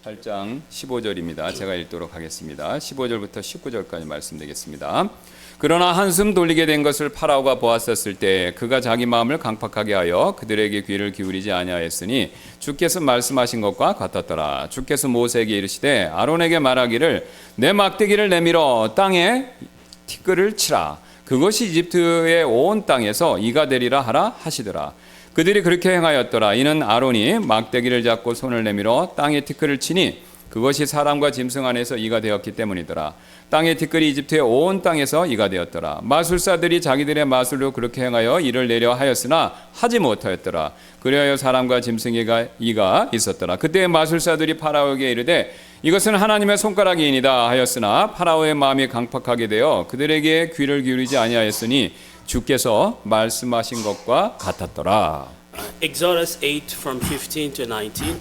8장 15절입니다. 제가 읽도록 하겠습니다. 15절부터 19절까지 말씀드리겠습니다. 그러나 한숨 돌리게 된 것을 파라오가 보았었을 때 그가 자기 마음을 강팍하게 하여 그들에게 귀를 기울이지 아니하였으니 주께서 말씀하신 것과 같았더라. 주께서 모세에게 이르시되 아론에게 말하기를 내 막대기를 내밀어 땅에 티끌을 치라. 그것이 이집트의 온 땅에서 이가 되리라 하라 하시더라. 그들이 그렇게 행하였더라. 이는 아론이 막대기를 잡고 손을 내밀어 땅에 티끌을 치니 그것이 사람과 짐승 안에서 이가 되었기 때문이더라. 땅의 티끌이 이집트의 온 땅에서 이가 되었더라. 마술사들이 자기들의 마술로 그렇게 행하여 이를 내려 하였으나 하지 못하였더라. 그리하여 사람과 짐승의 이가 있었더라. 그때 마술사들이 파라오에게 이르되 이것은 하나님의 손가락이니이다 하였으나 파라오의 마음이 강팍하게 되어 그들에게 귀를 기울이지 아니하였으니 주께서 말씀하신 것과 같았더라. Exodus 8 from 15 to 19.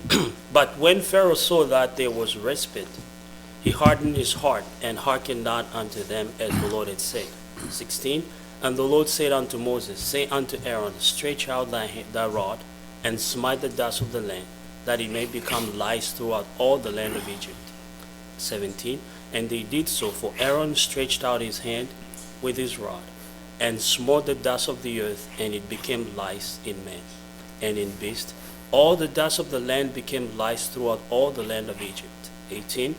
But when Pharaoh saw that there was respite, he hardened his heart and hearkened not unto them as the Lord had said. 16. And the Lord said unto Moses, say unto Aaron, stretch out thy rod and smite the dust of the land, that it may become lice throughout all the land of Egypt. 17. And they did so, for Aaron stretched out his hand with his rod and smote the dust of the earth, and it became lice in man and in beast. All the dust of the land became lice throughout all the land of Egypt. 18.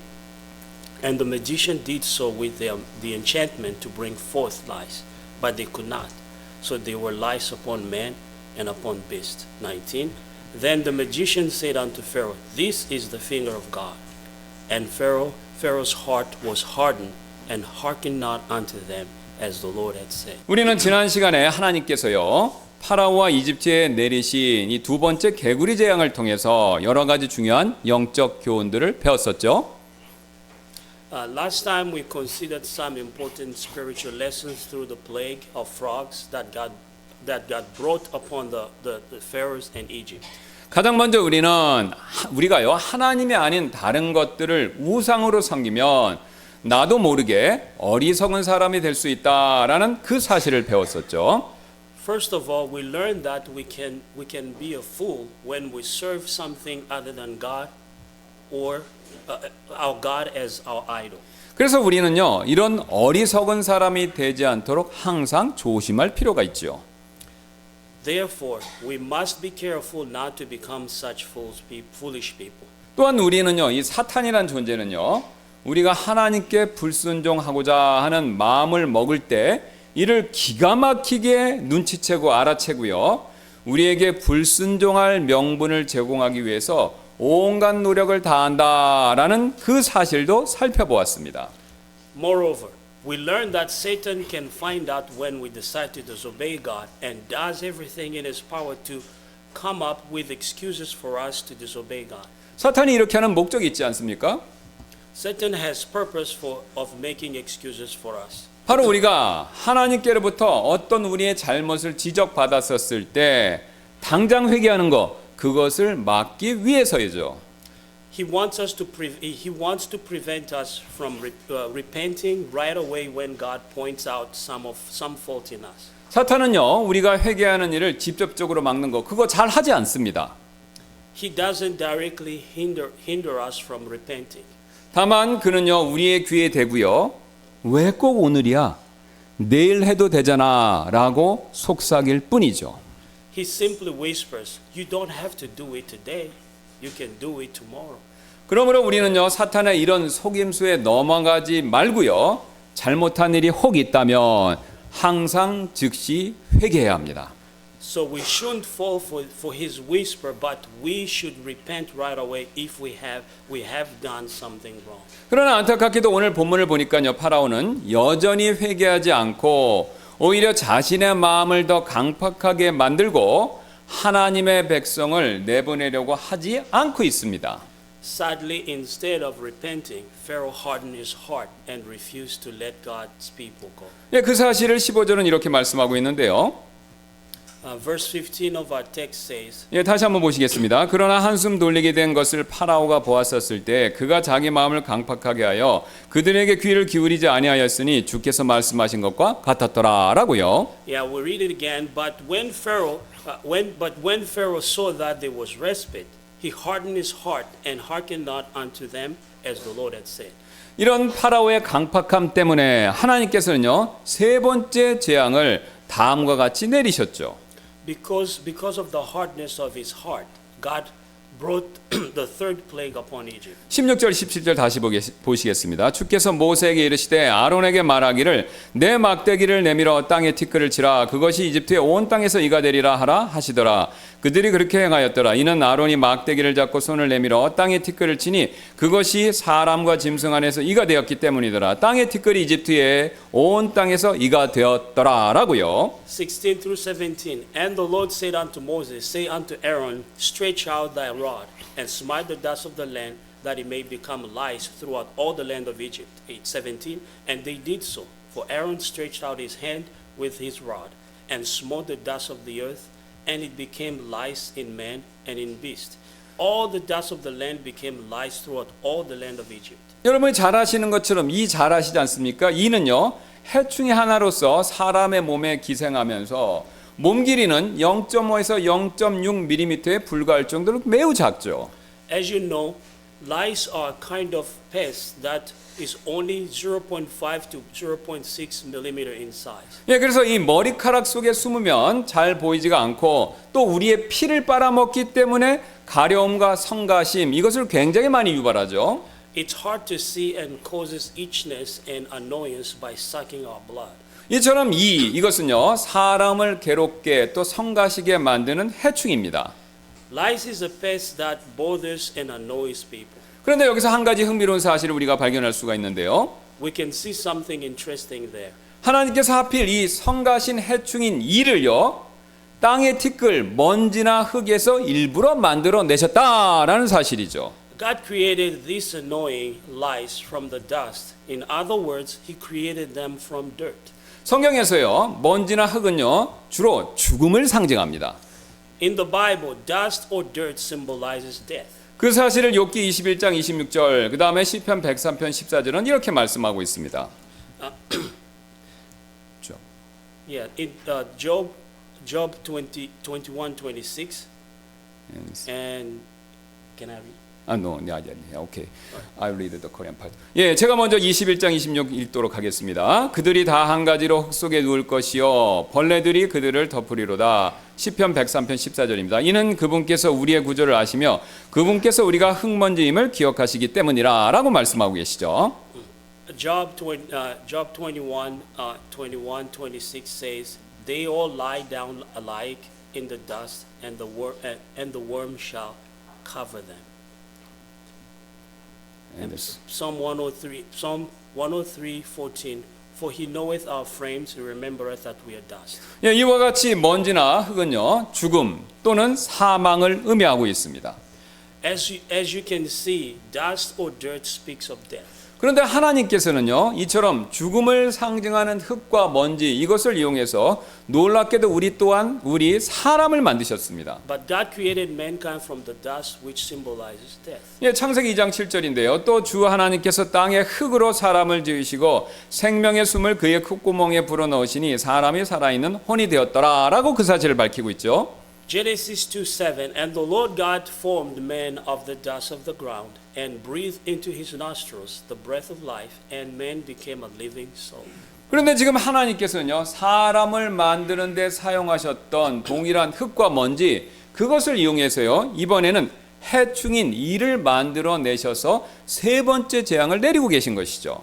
And the magician did so with the enchantment to bring forth lice, but they could not. So there were lice upon man and upon beast. 19. Then the magician said unto Pharaoh, this is the finger of God. And Pharaoh's heart was hardened, and hearkened not unto them as the Lord had said. 우리는 지난 시간에 하나님께서요 파라오와 이집트에 내리신 이 두 번째 개구리 재앙을 통해서 여러 가지 중요한 영적 교훈들을 배웠었죠. Last time we considered some important spiritual lessons through the plague of frogs that God brought upon the Pharaohs and Egypt. 가장 먼저 우리가요 하나님이 아닌 다른 것들을 우상으로 섬기면 나도 모르게 어리석은 사람이 될 수 있다라는 그 사실을 배웠었죠. First of all, we learned that we can be a fool when we serve something other than God or our God as our idol. 그래서 우리는요 이런 어리석은 사람이 되지 않도록 항상 조심할 필요가 있죠. Therefore, we must be careful not to become such foolish people. 또한 우리는요 이 사탄이란 존재는요 우리가 하나님께 불순종하고자 하는 마음을 먹을 때 이를 기가 막히게 눈치채고 알아채고요 우리에게 불순종할 명분을 제공하기 위해서 온갖 노력을 다한다라는 그 사실도 살펴보았습니다. Moreover, we learned that Satan can find out when we decide to disobey God and does everything in his power to come up with excuses for us to disobey God. 사탄이 이렇게 하는 목적이 있지 않습니까? Satan has purpose of making excuses for us. 바로 우리가 하나님께로부터 어떤 우리의 잘못을 지적받았었을 때 당장 회개하는 것 그것을 막기 위해서이죠. He wants to prevent us from repenting right away when God points out some fault in us. 사탄은요 우리가 회개하는 일을 직접적으로 막는 거 그거 잘 하지 않습니다. He doesn't directly hinder us from repenting. 다만 그는요 우리의 귀에 대고요 왜 꼭 오늘이야? 내일 해도 되잖아 라고 속삭일 뿐이죠. He simply whispers, you don't have to do it today. You can do it tomorrow. 그러므로 우리는요 사탄의 이런 속임수에 넘어가지 말고요 잘못한 일이 혹 있다면 항상 즉시 회개해야 합니다. So we shouldn't fall for his whisper, but we should repent right away if we have done something wrong. 그러나 안타깝게도 오늘 본문을 보니까요 파라오는 여전히 회개하지 않고 오히려 자신의 마음을 더 강팍하게 만들고 하나님의 백성을 내보내려고 하지 않고 있습니다. Sadly, instead of repenting, Pharaoh hardened his heart and refused to let God's people go. 예, 그 사실을 15절은 이렇게 말씀하고 있는데요. Verse 15 of our text says, 예, 다시 한번 보시겠습니다. 그러나 한숨 돌리게 된 것을 파라오가 보았었을 때 그가 자기 마음을 강팍하게 하여 그들에게 귀를 기울이지 아니하였으니 주께서 말씀하신 것과 같았더라라고요. Yeah, we'll read it again. But when Pharaoh saw that there was respite, he hardened his heart and hearkened not unto them as the Lord had said. 이런 파라오의 강팍함 때문에 하나님께서는요, 세 번째 재앙을 다음과 같이 내리셨죠. Because of the hardness of his heart, God brought the third plague upon Egypt. 16절 17절 다시 보시겠습니다. 주께서 모세에게 이르시되 아론에게 말하기를 내 막대기를 내밀어 땅에 티끌을 치라 그것이 이집트의 온 땅에서 이가 되리라 하라 하시더라. 그들이 그렇게 행하였더라. 이는 아론이 막대기를 잡고 손을 내밀어 땅에 티끌을 치니 그것이 사람과 짐승 안에서 이가 되었기 때문이더라. 땅의 티끌이 이집트의 온 땅에서 이가 되었더라라고요. 16 through 17. And the Lord said unto Moses, say unto Aaron, stretch out thy rod and smite the dust of the land, that it may become lice throughout all the land of Egypt. 17. And they did so, for Aaron stretched out his hand with his rod and smote the dust of the earth, and it became lice in man and in beast. All the dust of the land became lice throughout all the land of Egypt. 여러분이 잘 아시는 것처럼 이 잘 아시지 않습니까? 이는요, 해충의 하나로서 사람의 몸에 기생하면서 몸 길이는 0.5에서 0.6mm에 불과할 정도로 매우 작죠. As you know, lice are a kind of pest that is only 0.5 to 0.6 millimeter in size. 예, 그래서 이 머리카락 속에 숨으면 잘 보이지가 않고 또 우리의 피를 빨아먹기 때문에 가려움과 성가심 이것을 굉장히 많이 유발하죠. It's hard to see and causes itchiness and annoyance by sucking our blood. 이처럼 이것은요 사람을 괴롭게 또 성가시게 만드는 해충입니다. Lice is a pest that bothers and annoys people. 그런데 여기서 한 가지 흥미로운 사실을 우리가 발견할 수가 있는데요. We can see something interesting there. 하나님께서 하필 이 성가신 해충인 이를요 땅의 티끌, 먼지나 흙에서 일부러 만들어 내셨다라는 사실이죠. God created these annoying lice from the dust. In other words, He created them from dirt. 성경에서요 먼지나 흙은요 주로 죽음을 상징합니다. In the Bible, dust or dirt symbolizes death. 그 사실을 욥기 21장 26절 그 다음에 시편 103편 14절은 이렇게 말씀하고 있습니다. Yeah, in Job 20, 21, 26, and can I read? No, okay. I read the Korean part. 예, 제가 먼저 21장 26 읽도록 하겠습니다. 그들이 다 한 가지로 흙 속에 누울 것이요 벌레들이 그들을 덮으리로다. 시편 103편 14절입니다. 이는 그분께서 우리의 구조를 아시며 그분께서 우리가 흙먼지임을 기억하시기 때문이라라고 말씀하고 계시죠. Job 21, 26 says, they all lie down alike in the dust, and the worm shall cover them. And Psalm 103, 14. For he knoweth our frames, he remembereth that we are dust. 예, 이와 같이 먼지나 흙은요 죽음 또는 사망을 의미하고 있습니다. As you can see, dust or dirt speaks of death. 그런데 하나님께서는요 이처럼 죽음을 상징하는 흙과 먼지 이것을 이용해서 놀랍게도 우리 사람을 만드셨습니다. But God created mankind from the dust, which symbolizes death. 예, 창세기 2장 7절인데요. 또 주 하나님께서 땅의 흙으로 사람을 지으시고 생명의 숨을 그의 흙구멍에 불어넣으시니 사람이 살아있는 혼이 되었더라라고 그 사실을 밝히고 있죠. Genesis 2:7, and the Lord God formed man of the dust of the ground and breathed into his nostrils the breath of life, and man became a living soul. 그런데 지금 하나님께서는요 사람을 만드는 데 사용하셨던 동일한 흙과 먼지 그것을 이용해서요 이번에는 해충인 이를 만들어 내셔서 세 번째 재앙을 내리고 계신 것이죠.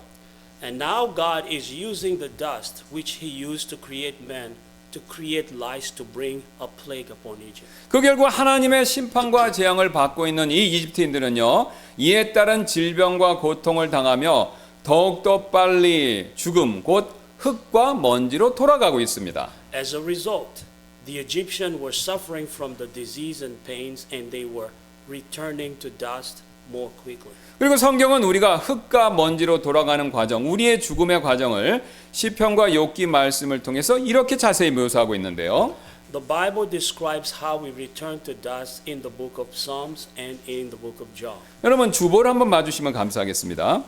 And now God is using the dust which he used to create man to create lice to bring a plague upon Egypt. 그 결과 하나님의 심판과 재앙을 받고 있는 이 이집트인들은요 이에 따른 질병과 고통을 당하며 더욱더 빨리 죽음 곧 흙과 먼지로 돌아가고 있습니다. As a result, the Egyptians were suffering from the disease and pains, and they were returning to dust more quickly. 그리고 성경은 우리가 흙과 먼지로 돌아가는 과정, 우리의 죽음의 과정을 시편과 욥기 말씀을 통해서 이렇게 자세히 묘사하고 있는데요. The Bible describes how we return to dust in the book of Psalms and in the book of Job. 여러분 주보를 한번 봐주시면 감사하겠습니다.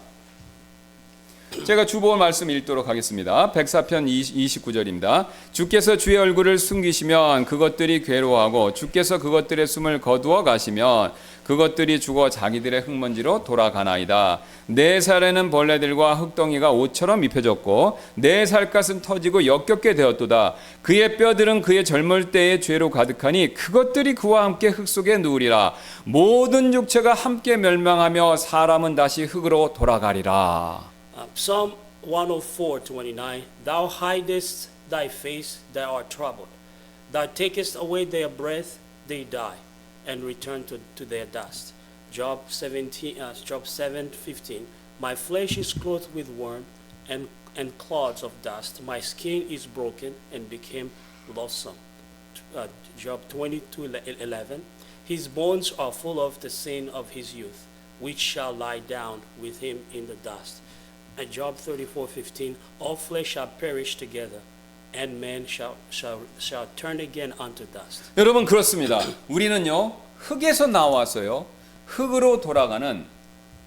제가 주보원 말씀 읽도록 하겠습니다. 104편 29절입니다. 주께서 주의 얼굴을 숨기시면 그것들이 괴로워하고 주께서 그것들의 숨을 거두어 가시면 그것들이 죽어 자기들의 흙먼지로 돌아가나이다. 내 살에는 벌레들과 흙덩이가 옷처럼 입혀졌고 내 살갗은 터지고 역겹게 되었도다. 그의 뼈들은 그의 젊을 때의 죄로 가득하니 그것들이 그와 함께 흙 속에 누우리라. 모든 육체가 함께 멸망하며 사람은 다시 흙으로 돌아가리라. Psalm 104:29. Thou hidest thy face, they are troubled. Thou takest away their breath, they die, and return to their dust. Job 7:15. My flesh is clothed with worm and clods of dust. My skin is broken and became loathsome. Job 22:11. His bones are full of the sin of his youth, which shall lie down with him in the dust. And Job 34:15. All flesh shall perish together, and man shall turn again unto dust. 여러분 그렇습니다. 우리는요 흙에서 나와서요 흙으로 돌아가는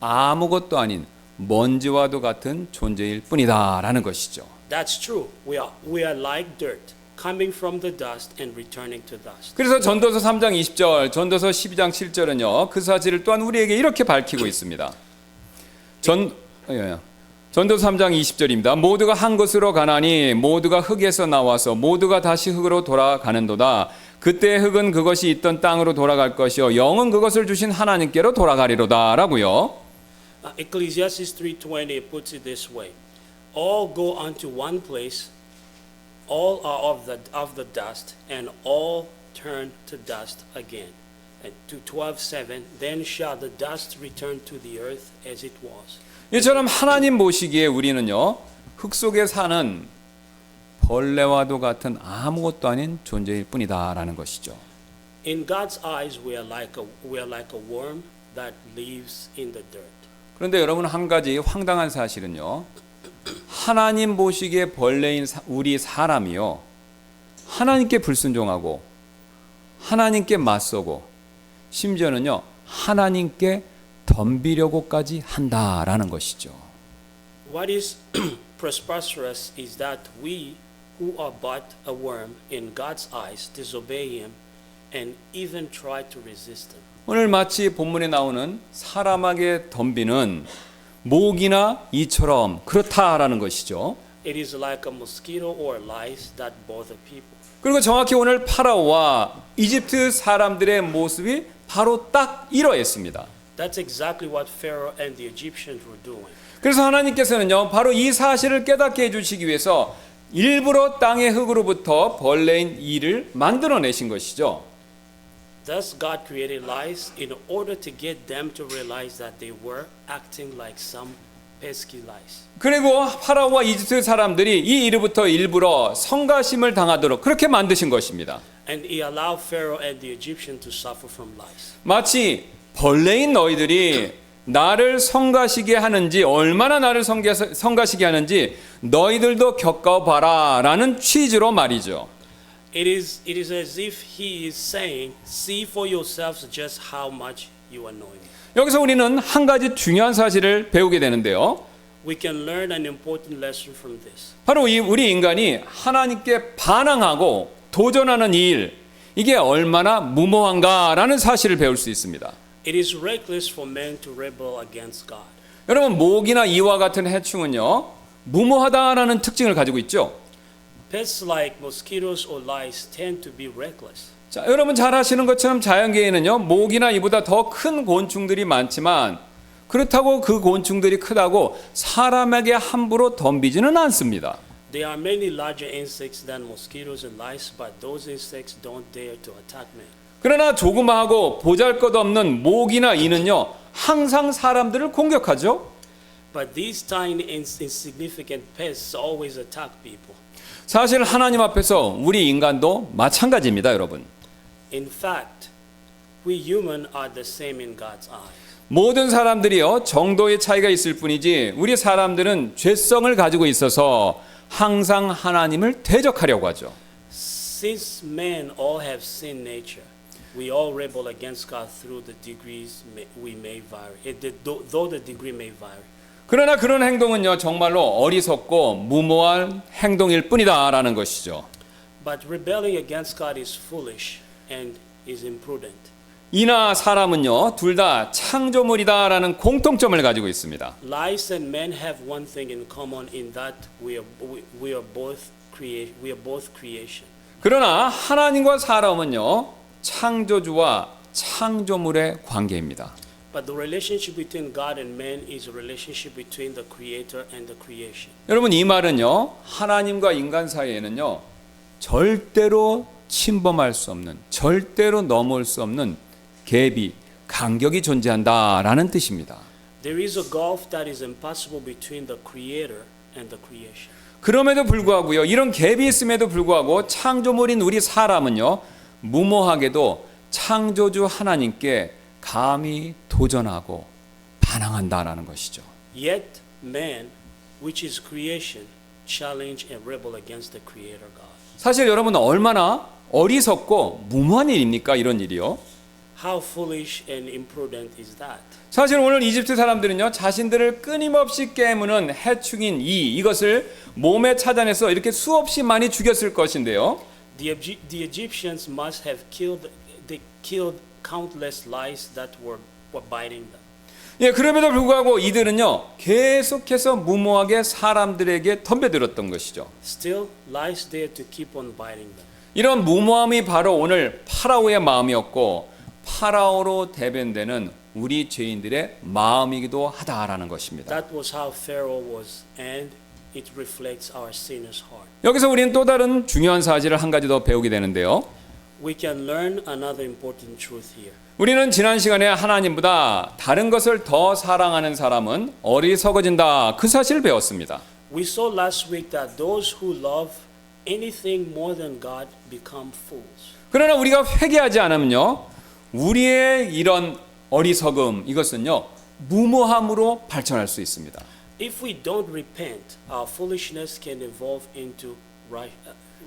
아무것도 아닌 먼지와도 같은 존재일 뿐이다라는 것이죠. That's true. We are like dirt, coming from the dust and returning to dust. 그래서 전도서 3장 20절, 전도서 12장 7절은요 그 사실을 또한 우리에게 이렇게 밝히고 있습니다. 전도서 3장 20절입니다. 모두가 한 곳으로 가나니 모두가 흙에서 나와서 모두가 다시 흙으로 돌아가는도다. 그때 흙은 그것이 있던 땅으로 돌아갈 것이요 영은 그것을 주신 하나님께로 돌아가리로다라고요. Ecclesiastes 3:20 puts it this way: all go unto one place, all are of the dust, and all turn to dust again. And to 12:7, then shall the dust return to the earth as it was. 이처럼 하나님 보시기에 우리는요 흙 속에 사는 벌레와도 같은 아무것도 아닌 존재일 뿐이다라는 것이죠. In God's eyes, we are like a worm that lives in the dirt. 그런데 여러분 한 가지 황당한 사실은요 하나님 보시기에 벌레인 우리 사람이요 하나님께 불순종하고 하나님께 맞서고 심지어는요 하나님께 덤비려고까지 한다라는 것이죠. What is preposterous is that we who are but a worm in God's eyes disobey him and even try to resist him. 오늘 마치 본문에 나오는 사람에게 덤비는 모기나 이처럼 그렇다라는 것이죠. It is like a mosquito or lice that bother people. 그리고 정확히 오늘 파라오와 이집트 사람들의 모습이 바로 딱 이러했습니다. That's exactly what Pharaoh and the Egyptians were doing. 그래서 하나님께서는요 바로 이 사실을 깨닫게 해주시기 위해서 일부러 땅의 흙으로부터 벌레인 이를 만들어내신 것이죠. Thus God created lice in order to get them to realize that they were acting like some pesky lice. 그리고 파라오와 이집트 사람들이 이 이로부터 일부러 성가심을 당하도록 그렇게 만드신 것입니다. And he allowed Pharaoh and the Egyptians to suffer from lice. 마치 벌레인 너희들이 나를 성가시게 하는지 얼마나 나를 성가시게 하는지 너희들도 겪어봐라 라는 취지로 말이죠. It is as if he is saying, see for yourselves just how much you annoy me. 여기서 우리는 한 가지 중요한 사실을 배우게 되는데요. We can learn an important lesson from this. 바로 우리 인간이 하나님께 반항하고 도전하는 이 일, 이게 얼마나 무모한가라는 사실을 배울 수 있습니다. It is reckless for men to rebel against God. 여러분 모기나 이와 같은 해충은요 무모하다라는 특징을 가지고 있죠. Pests like mosquitoes or lice tend to be reckless. 자, 여러분 잘 아시는 것처럼 자연계에는요 모기나 이보다 더 큰 곤충들이 많지만 그렇다고 그 곤충들이 크다고 사람에게 함부로 덤비지는 않습니다. There are many larger insects than mosquitoes and lice, but those insects don't dare to attack men. 그러나 조그마하고 보잘것없는 모기나 이는요 항상 사람들을 공격하죠. But these tiny insignificant pests always attack people. 사실 하나님 앞에서 우리 인간도 마찬가지입니다, 여러분. In fact, we human are the same in God's eyes. 모든 사람들이요 정도의 차이가 있을 뿐이지 우리 사람들은 죄성을 가지고 있어서 항상 하나님을 대적하려고 하죠. Since men all have sin nature, we all rebel against God through the degrees we may vary. Though the degree may vary. 그러나 그런 행동은요 정말로 어리석고 무모한 행동일 뿐이다라는 것이죠. But rebelling against God is foolish and is imprudent. 이나 사람은요 둘 다 창조물이다라는 공통점을 가지고 있습니다. Lies and men have one thing in common in that we are both creation. 그러나 하나님과 사람은요 창조주와 창조물의 관계입니다. But the relationship between God and man is a relationship between the creator and the creation. 여러분 이 말은요 하나님과 인간 사이에는요 절대로 침범할 수 없는, 절대로 넘어올 수 없는 갭이, 간격이 존재한다라는 뜻입니다. There is a gulf that is impossible between the creator and the creation. 그럼에도 불구하고요 이런 갭이 있음에도 불구하고 창조물인 우리 사람은요 무모하게도 창조주 하나님께 감히 도전하고 반항한다라는 것이죠. Yet man, which is creation, challenge and rebel against the creator God. 사실 여러분 얼마나 어리석고 무모한 일입니까 이런 일이요. How foolish and imprudent is that? 사실 오늘 이집트 사람들은요 자신들을 끊임없이 깨무는 해충인 이것을 몸에 찾아내서 이렇게 수없이 많이 죽였을 것인데요. The Egyptians must have killed countless lice that were biting them. 예, 그럼에도 불구하고 이들은요 계속해서 무모하게 사람들에게 덤벼들었던 것이죠. Still, lice there to keep on biting them. 이런 무모함이 바로 오늘 파라오의 마음이었고 파라오로 대변되는 우리 죄인들의 마음이기도 하다라는 것입니다. That was how Pharaoh was, and it reflects our sinner's heart. 여기서 우리는 또 다른 중요한 사실을 한 가지 더 배우게 되는데요. We can learn another important truth here. 우리는 지난 시간에 하나님보다 다른 것을 더 사랑하는 사람은 어리석어진다 그 사실을 배웠습니다. We saw last week that those who love anything more than God become fools. 그러나 우리가 회개하지 않으면요 우리의 이런 어리석음 이것은요 무모함으로 발전할 수 있습니다. If we don't repent, our foolishness can evolve into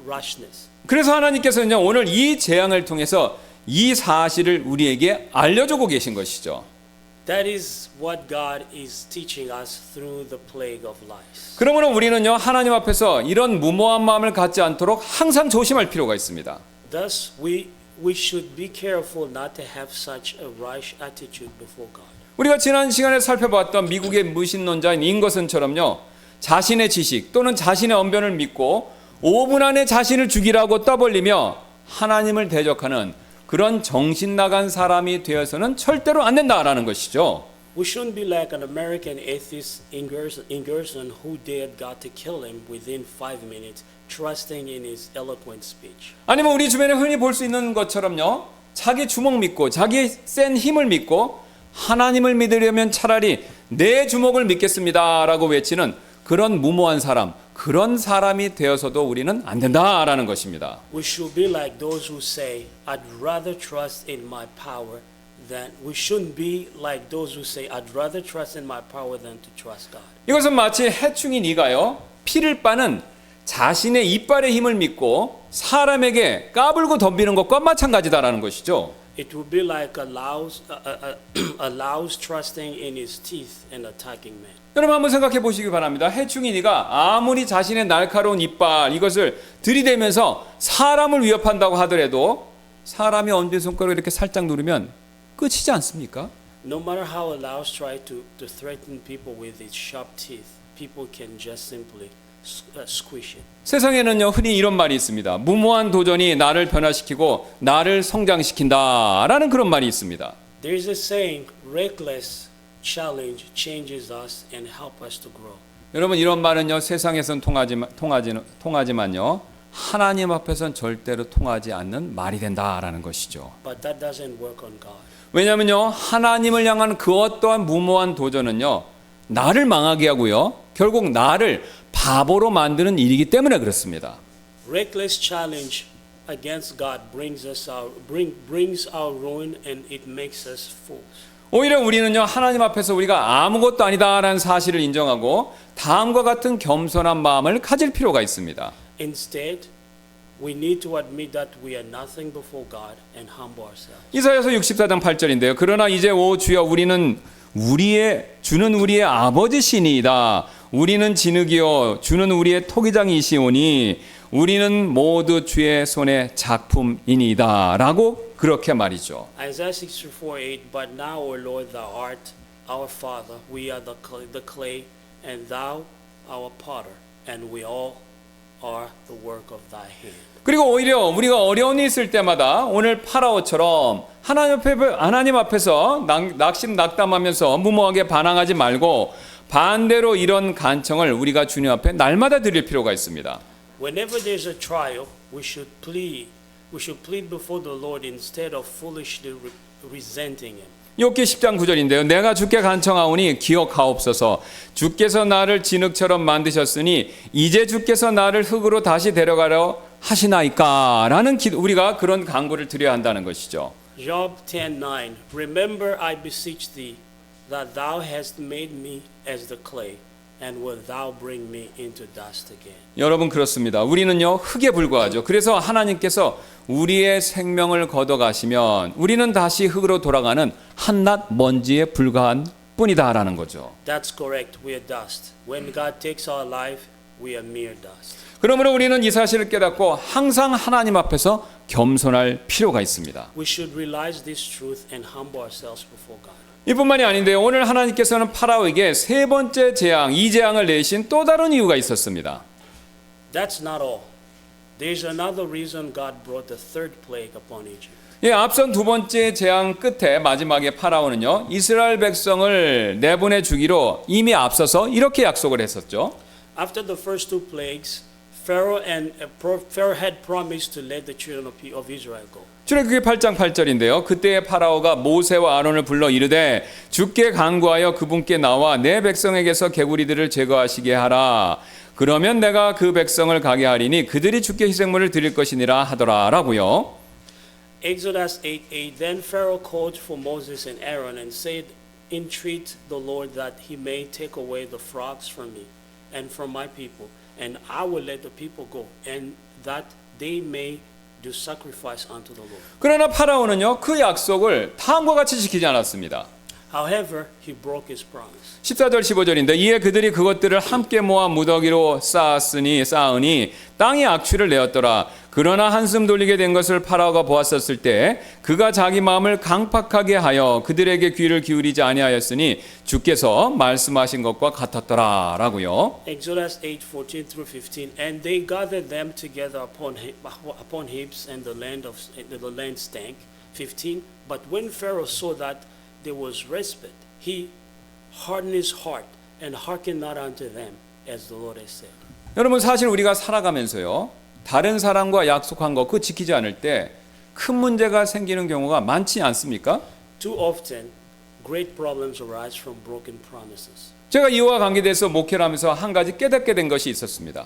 rashness. 그래서 하나님께서는요 오늘 이 재앙을 통해서 이 사실을 우리에게 알려주고 계신 것이죠. That is what God is teaching us through the plague of lies. 그러므로 우리는요 하나님 앞에서 이런 무모한 마음을 갖지 않도록 항상 조심할 필요가 있습니다. Thus, we should be careful not to have such a rash attitude before God. 우리가 지난 시간에 살펴봤던 미국의 무신론자인 잉거슨처럼요 자신의 지식 또는 자신의 언변을 믿고 5분 안에 자신을 죽이라고 떠벌리며 하나님을 대적하는 그런 정신 나간 사람이 되어서는 절대로 안 된다라는 것이죠. We shouldn't be like an American atheist Ingerson who dared God to kill him within 5 minutes, trusting in his eloquent speech. 아니면 우리 주변에 흔히 볼 수 있는 것처럼요. 자기 주먹 믿고 자기 센 힘을 믿고 하나님을 믿으려면 차라리 내 주먹을 믿겠습니다라고 외치는 그런 무모한 사람, 그런 사람이 되어서도 우리는 안 된다라는 것입니다. We should be like those who say, I'd rather trust in my power than we shouldn't be like those who say, I'd rather trust in my power than to trust God. 이것은 마치 해충인 이가요. 피를 빠는 자신의 이빨의 힘을 믿고 사람에게 까불고 덤비는 것과 마찬가지다라는 것이죠. It would be like a louse trusting in his teeth and attacking men. 여러분 한번 생각해 보시기 바랍니다. 해충인 이가 아무리 자신의 날카로운 이빨 이것을 들이대면서 사람을 위협한다고 하더라도 사람이 엄지손가락을 이렇게 살짝 누르면 끝이지 않습니까? No matter how a louse tries to threaten people with its sharp teeth, people can just simply squish it. 세상에는요 흔히 이런 말이 있습니다. 무모한 도전이 나를 변화시키고 나를 성장시킨다라는 그런 말이 있습니다. There is a saying, reckless challenge changes us and help us to grow. 여러분 이런 말은요 세상에선 통하지만요 하나님 앞에선 절대로 통하지 않는 말이 된다라는 것이죠. But that doesn't work on God. 왜냐하면요 하나님을 향한 그 어떠한 무모한 도전은요 나를 망하게 하고요 결국 나를 바보로 만드는 일이기 때문에 그렇습니다. Reckless challenge against God brings our ruin and it makes us fools. 오히려 우리는요 하나님 앞에서 우리가 아무것도 아니다라는 사실을 인정하고 다음과 같은 겸손한 마음을 가질 필요가 있습니다. Instead, we need to admit that we are nothing before God and humble ourselves. 이사야서 64장 8절인데요. 그러나 이제 오 주여 우리는 주는 우리의 아버지시니이다. 우리는 진흙이요 주는 우리의 토기장이시오니 우리는 모두 주의 손의 작품이니이다. 라고 그렇게 말이죠. Isaiah 64:8. But now, O Lord, thou art our Father, we are the clay, and thou our potter, and we all are the work of thy hand. 그리고 오히려 우리가 어려운 일 있을 때마다 오늘 파라오처럼 하나님 앞에서 낙심낙담하면서 무모하게 반항하지 말고 반대로 이런 간청을 우리가 주님 앞에 날마다 드릴 필요가 있습니다. Whenever there's a trial, we should plead before the Lord instead of foolishly resenting Him. 욥기 10장 9절인데요. 내가 주께 간청하오니 기억하옵소서. 주께서 나를 진흙처럼 만드셨으니 이제 주께서 나를 흙으로 다시 데려가려 하시나이까? 라는 우리가 그런 간구를 드려야 한다는 것이죠. Job 10:9. Remember, I beseech thee, that thou hast made me as the clay, and wilt thou bring me into dust again. 여러분 그렇습니다. 우리는요 흙에 불과하죠. 그래서 하나님께서 우리의 생명을 걷어가시면 우리는 다시 흙으로 돌아가는 한낱 먼지에 불과한 뿐이다라는 거죠. That's correct. We are dust. When God takes our life, we are mere dust. 그러므로 우리는 이 사실을 깨닫고 항상 하나님 앞에서 겸손할 필요가 있습니다. We should realize this truth and humble ourselves before God. 이뿐만이 아닌데요. 오늘 하나님께서는 파라오에게 세 번째 재앙, 이 재앙을 내신 또 다른 이유가 있었습니다. That's not all. There's another reason God brought the third plague upon Egypt. 예, 앞선 두 번째 재앙 끝에 마지막에 파라오는요. 이스라엘 백성을 내보내 주기로 이미 앞서서 이렇게 약속을 했었죠. After the first two plagues, Pharaoh had promised to let the children of Israel go. 출애굽기 8장 8절인데요. 그때 파라오가 모세와 아론을 불러 이르되 주께 간구하여 그분께 나와 내 백성에게서 개구리들을 제거하시게 하라. 그러면 내가 그 백성을 가게 하리니 그들이 주께 희생물을 드릴 것이니라 하더라라고요. Exodus 8:8. Then Pharaoh called for Moses and Aaron and said, entreat the Lord that he may take away the frogs from me and from my people, and I will let the people go, and that they may do sacrifice unto the Lord. 그러나 파라오는요. 그 약속을 다음과 같이 지키지 않았습니다. However, he broke his promise. 14절 15절인데 이에 그들이 그것들을 함께 모아 무더기로 쌓으니 땅이 악취를 내었더라. 그러나 한숨 돌리게 된 것을 파라오가 보았었을 때 그가 자기 마음을 강팍하게 하여 그들에게 귀를 기울이지 아니하였으니 주께서 말씀하신 것과 같았더라라고요. Exodus 8:14 through 15. And they gathered them together upon heaps, and the land stank. 15. But when Pharaoh saw that there was respite, he hardened his heart and hearkened not unto them, as the Lord has said. 여러분 사실 우리가 살아가면서요. 다른 사람과 약속한 거 그거 지키지 않을 때 큰 문제가 생기는 경우가 많지 않습니까? Too often, great problems arise from broken promises. 제가 이와 관계돼서 목회를 하면서 한 가지 깨닫게 된 것이 있었습니다.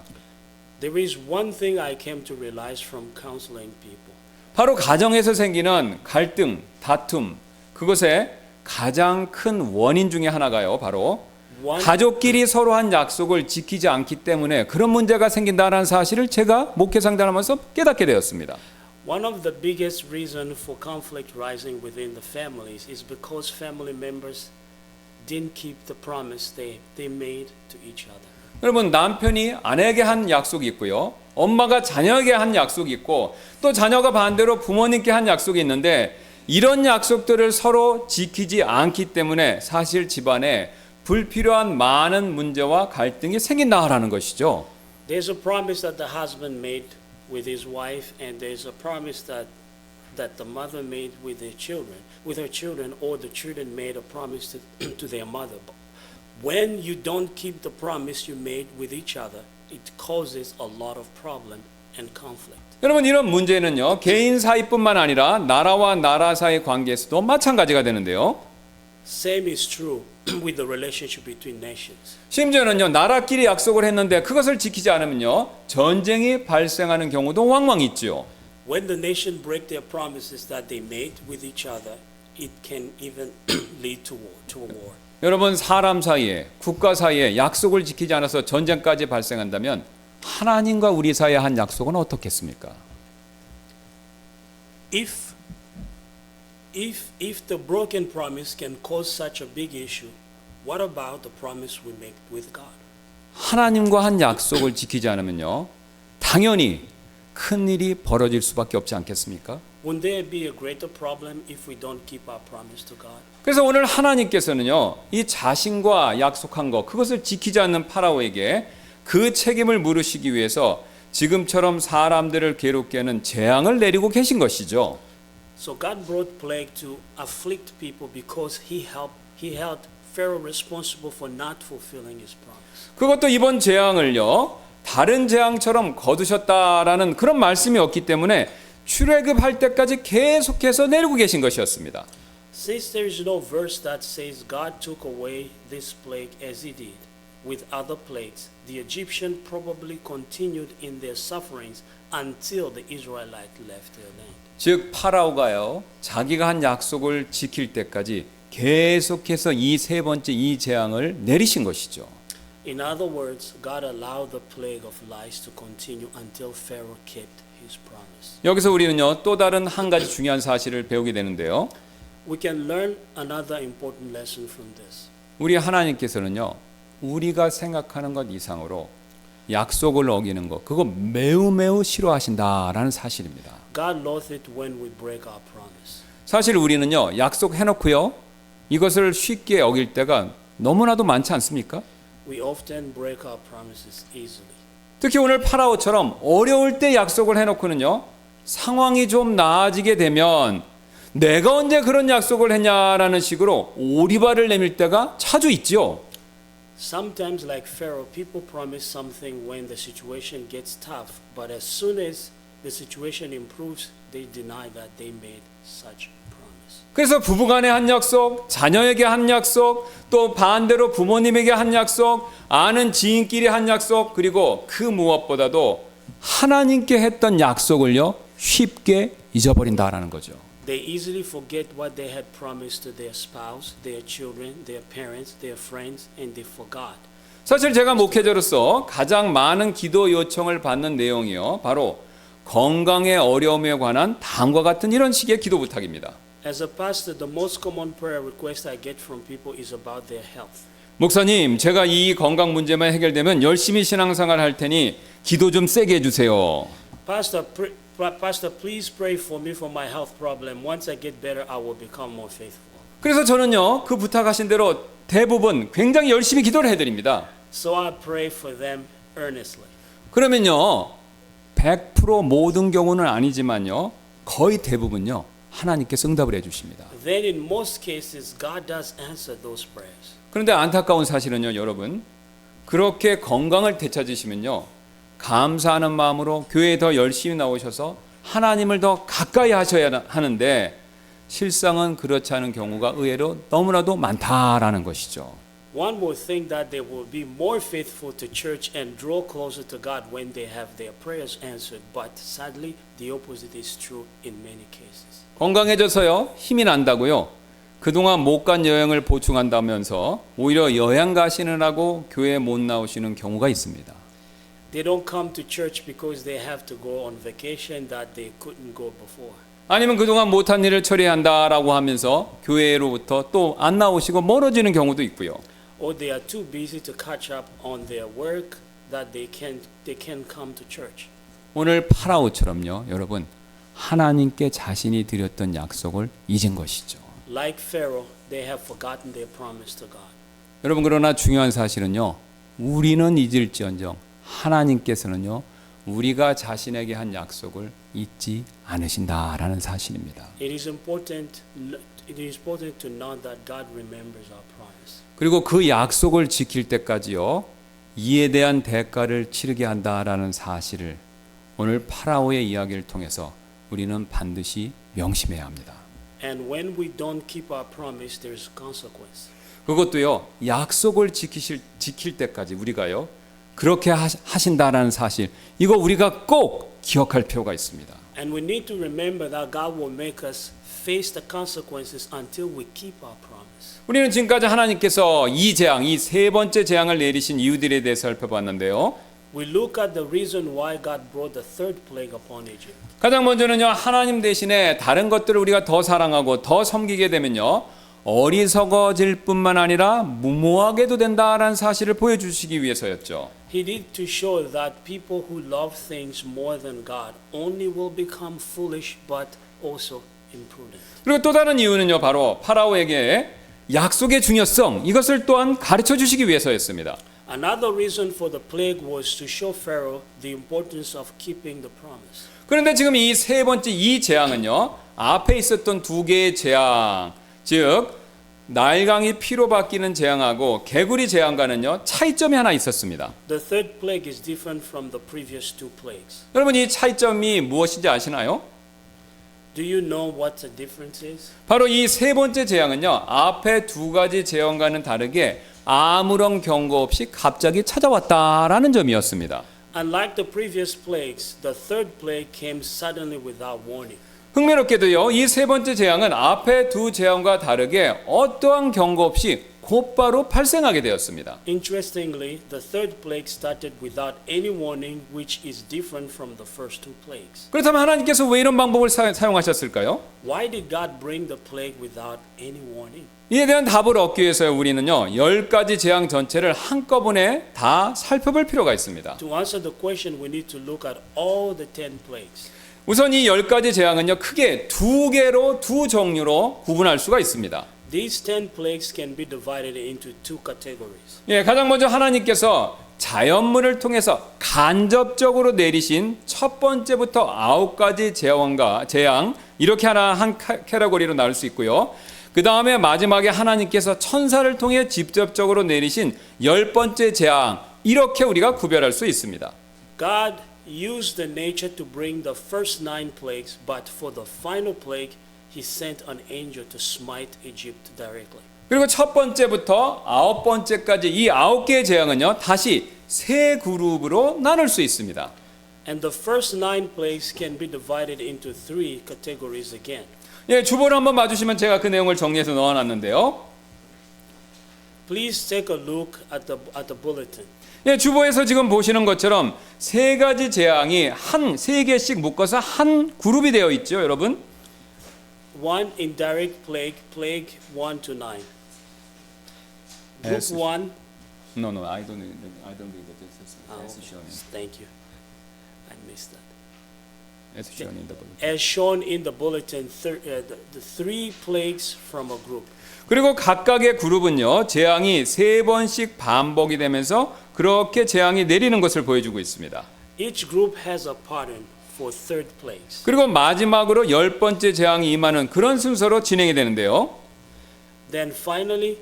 There is one thing I came to realize from counseling people. 바로 가정에서 생기는 갈등, 다툼, 그것의 가장 큰 원인 중에 하나가요. 바로 가족끼리 서로 한 약속을 지키지 않기 때문에 그런 문제가 생긴다는 사실을 제가 목회 상담하면서 깨닫게 되었습니다. One of the biggest reasons for conflict rising within the families is because family members didn't keep the promise they made to each other. 여러분 남편이 아내에게 한 약속이 있고요. 엄마가 자녀에게 한 약속이 있고 또 자녀가 반대로 부모님께 한 약속이 있는데 이런 약속들을 서로 지키지 않기 때문에 사실 집안에 불필요한 많은 문제와 갈등이 생긴다라는 것이죠. There's a promise that the husband made with his wife, and there's a promise that the mother made with her children, or the children made a promise to their mother. But when you don't keep the promise you made with each other, it causes a lot of problem and conflict. 여러분 이런 문제는요. 개인 사이뿐만 아니라 나라와 나라 사이 관계에서도 마찬가지가 되는데요. Same is true with the relationship between nations. 심지어는요. 나라끼리 약속을 했는데 그것을 지키지 않으면요. 전쟁이 발생하는 경우도 왕왕 있지요. When the nation break their promises that they made with each other, it can even lead to a war. 여러분 사람 사이에 국가 사이에 약속을 지키지 않아서 전쟁까지 발생한다면 하나님과 우리 사이에 한 약속은 어떻겠습니까? if the broken promise can cause such a big issue, what about the promise we make with God? 하나님과 한 약속을 지키지 않으면요, 당연히 큰 일이 벌어질 수밖에 없지 않겠습니까? Wouldn't there be a greater problem if we don't keep our promise to God? 그래서 오늘 하나님께서는요, 이 자신과 약속한 것, 그것을 지키지 않는 파라오에게 그 책임을 물으시기 위해서 지금처럼 사람들을 괴롭게 하는 재앙을 내리고 계신 것이죠. So God brought plague to afflict people because he held Pharaoh responsible for not fulfilling his promise. 그것도 이번 재앙을요, 다른 재앙처럼 거두셨다라는 그런 말씀이 없기 때문에 출애굽할 때까지 계속해서 내리고 계신 것이었습니다. Since there is no verse that says God took away this plague as he did with other plagues, the Egyptians probably continued in their sufferings until the Israelites left their land. 즉 파라오가요, 자기가 한 약속을 지킬 때까지 계속해서 이 세 번째 이 재앙을 내리신 것이죠. In other words, God allowed the plague of lies to continue until Pharaoh kept his promise. 여기서 우리는요, 또 다른 한 가지 중요한 사실을 배우게 되는데요. We can learn another important lesson from this. 우리 하나님께서는요, 우리가 생각하는 것 이상으로 약속을 어기는 것, 그거 매우 싫어하신다라는 사실입니다. God loathes it when we break our promise. 사실 우리는요, 약속해놓고요, 이것을 쉽게 어길 때가 너무나도 많지 않습니까? We often break our promises easily. 특히 오늘 파라오처럼 어려울 때 약속을 해놓고는요, 상황이 좀 나아지게 되면 내가 언제 그런 약속을 했냐라는 식으로 오리발을 내밀 때가 자주 있죠. Sometimes, like Pharaoh, people promise something when the situation gets tough, but as soon as the situation improves, they deny that they made such promise. 그래서 부부간에 한 약속, 자녀에게 한 약속, 또 반대로 부모님에게 한 약속, 아는 지인끼리 한 약속, 그리고 그 무엇보다도 하나님께 했던 약속을요, 쉽게 잊어버린다라는 거죠. They easily forget what they had promised to their spouse, their children, their parents, their friends, and they forgot. 사실 제가 목회자로서 가장 많은 기도 요청을 받는 내용이요, 바로 건강의 어려움에 관한 다음과 같은 이런 식의 기도 부탁입니다. As a pastor, the most common prayer request I get from people is about their health. 목사님, 제가 이 건강 문제만 해결되면 열심히 신앙생활 할 테니 기도 좀 세게 해주세요. Pastor, please pray for me for my health problem. Once I get better, I will become more faithful. 그래서 저는요, 그 부탁하신 대로 대부분 굉장히 열심히 기도를 해드립니다. So I pray for them earnestly. 그러면요, 100% 모든 경우는 아니지만요, 거의 대부분요, 하나님께서 응답을 해주십니다. Then in most cases, God does answer those prayers. 그런데 안타까운 사실은요, 여러분, 그렇게 건강을 되찾으시면요, 감사하는 마음으로 교회에 더 열심히 나오셔서 하나님을 더 가까이 하셔야 하는데 실상은 그렇지 않은 경우가 의외로 너무나도 많다라는 것이죠. One would think that they will be more faithful to church and draw closer to God when they have their prayers answered, but sadly, the opposite is true in many cases. 건강해져서요, 힘이 난다고요, 그동안 못 간 여행을 보충한다면서 오히려 여행 가시느라고 교회에 못 나오시는 경우가 있습니다. They don't come to church because they have to go on vacation that they couldn't go before. 아니면 그동안 못한 일을 처리한다라고 하면서 교회로부터 또 안 나오시고 멀어지는 경우도 있고요. Or they are too busy to catch up on their work that they can't come to church. 오늘 파라오처럼요, 여러분, 하나님께 자신이 드렸던 약속을 잊은 것이죠. Like Pharaoh, they have forgotten their promise to God. 여러분, 그러나 중요한 사실은요, 우리는 잊을지언정 하나님께서는요, 우리가 자신에게 한 약속을 잊지 않으신다라는 사실입니다. It is important to know that God remembers our promise. 그리고 그 약속을 지킬 때까지요, 이에 대한 대가를 치르게 한다라는 사실을 오늘 파라오의 이야기를 통해서 우리는 반드시 명심해야 합니다. And when we don't keep our promise, there is consequence. 그것도요, 약속을 지킬 때까지 우리가요, 그렇게 하신다라는 사실, 이거 우리가 꼭 기억할 필요가 있습니다. And we need to remember that God will make us face the consequences until we keep our promise. 우리는 지금까지 하나님께서 이 재앙, 이 세 번째 재앙을 내리신 이유들에 대해서 살펴봤는데요. We look at the reason why God brought the third plague upon Egypt. 가장 먼저는요, 하나님 대신에 다른 것들을 우리가 더 사랑하고 더 섬기게 되면요, 어리석어질 뿐만 아니라 무모하게도 된다라는 사실을 보여주시기 위해서였죠. He did to show that people who love things more than God only will become foolish but also imprudent. 그리고 또 다른 이유는요, 바로 파라오에게 약속의 중요성, 이것을 또한 가르쳐 주시기 위해서였습니다. Another reason for the plague was to show Pharaoh the importance of keeping the promise. 그런데 지금 이 세 번째 이 재앙은요, 앞에 있었던 두 개의 재앙, 즉 나일강이 피로 바뀌는 재앙하고 개구리 재앙과는요, 차이점이 하나 있었습니다. The third plague is different from the previous two plagues. 여러분, 이 차이점이 무엇인지 아시나요? Do you know what the difference is? 바로 이 세 번째 재앙은요, 앞에 두 가지 재앙과는 다르게 아무런 경고 없이 갑자기 찾아왔다라는 점이었습니다. Unlike the previous plagues, the third plague came suddenly without warning. 흥미롭게도요, 이 세 번째 재앙은 앞에 두 재앙과 다르게 어떠한 경고 없이 곧바로 발생하게 되었습니다. Interestingly, the third plague started without any warning, which is different from the first two plagues. 그렇다면 하나님께서 왜 이런 방법을 사용하셨을까요? Why did God bring the plague without any warning? 이에 대한 답을 얻기 위해서 우리는요, 10가지 재앙 전체를 한꺼번에 다 살펴볼 필요가 있습니다. To answer the question, we need to look at all the 10 plagues. 우선 이 10가지 재앙은요, 크게 두 개로, 두 종류로 구분할 수가 있습니다. These 10 plagues can be divided into two categories. 예, 가장 먼저 하나님께서 자연물을 통해서 간접적으로 내리신 첫 번째부터 9가지 재앙, 이렇게 한 카테고리로 나눌 수 있고요. 그 다음에 마지막에 하나님께서 천사를 통해 직접적으로 내리신 10번째 재앙, 이렇게 우리가 구별할 수 있습니다. God used the nature to bring the first 9 plagues, but for the final plague, He sent an angel to smite Egypt directly. 그리고 첫 번째부터 9번째까지 이 9개의 재앙은요, 다시 세 그룹으로 나눌 수 있습니다. And the first 9 plagues can be divided into 3 categories again. 예, 주보를 한번 봐주시면 제가 그 내용을 정리해서 넣어놨는데요. Please take a look at the bulletin. 예, 주보에서 지금 보시는 것처럼 세 가지 재앙이 세 개씩 묶어서 한 그룹이 되어 있죠, 여러분. 1 indirect plague, plague 1 to 9. Group Yes. 1. No, I don't read it. As shown. Thank you. I missed that. As shown in the book. As shown in the bulletin, the 3 plagues from a group. 그리고 각각의 그룹은요, 재앙이 세 번씩 반복이 되면서 그렇게 재앙이 내리는 것을 보여주고 있습니다. Each group has a pattern for third plagues. 그리고 마지막으로 10번째 재앙이 임하는 그런 순서로 진행이 되는데요. Then finally,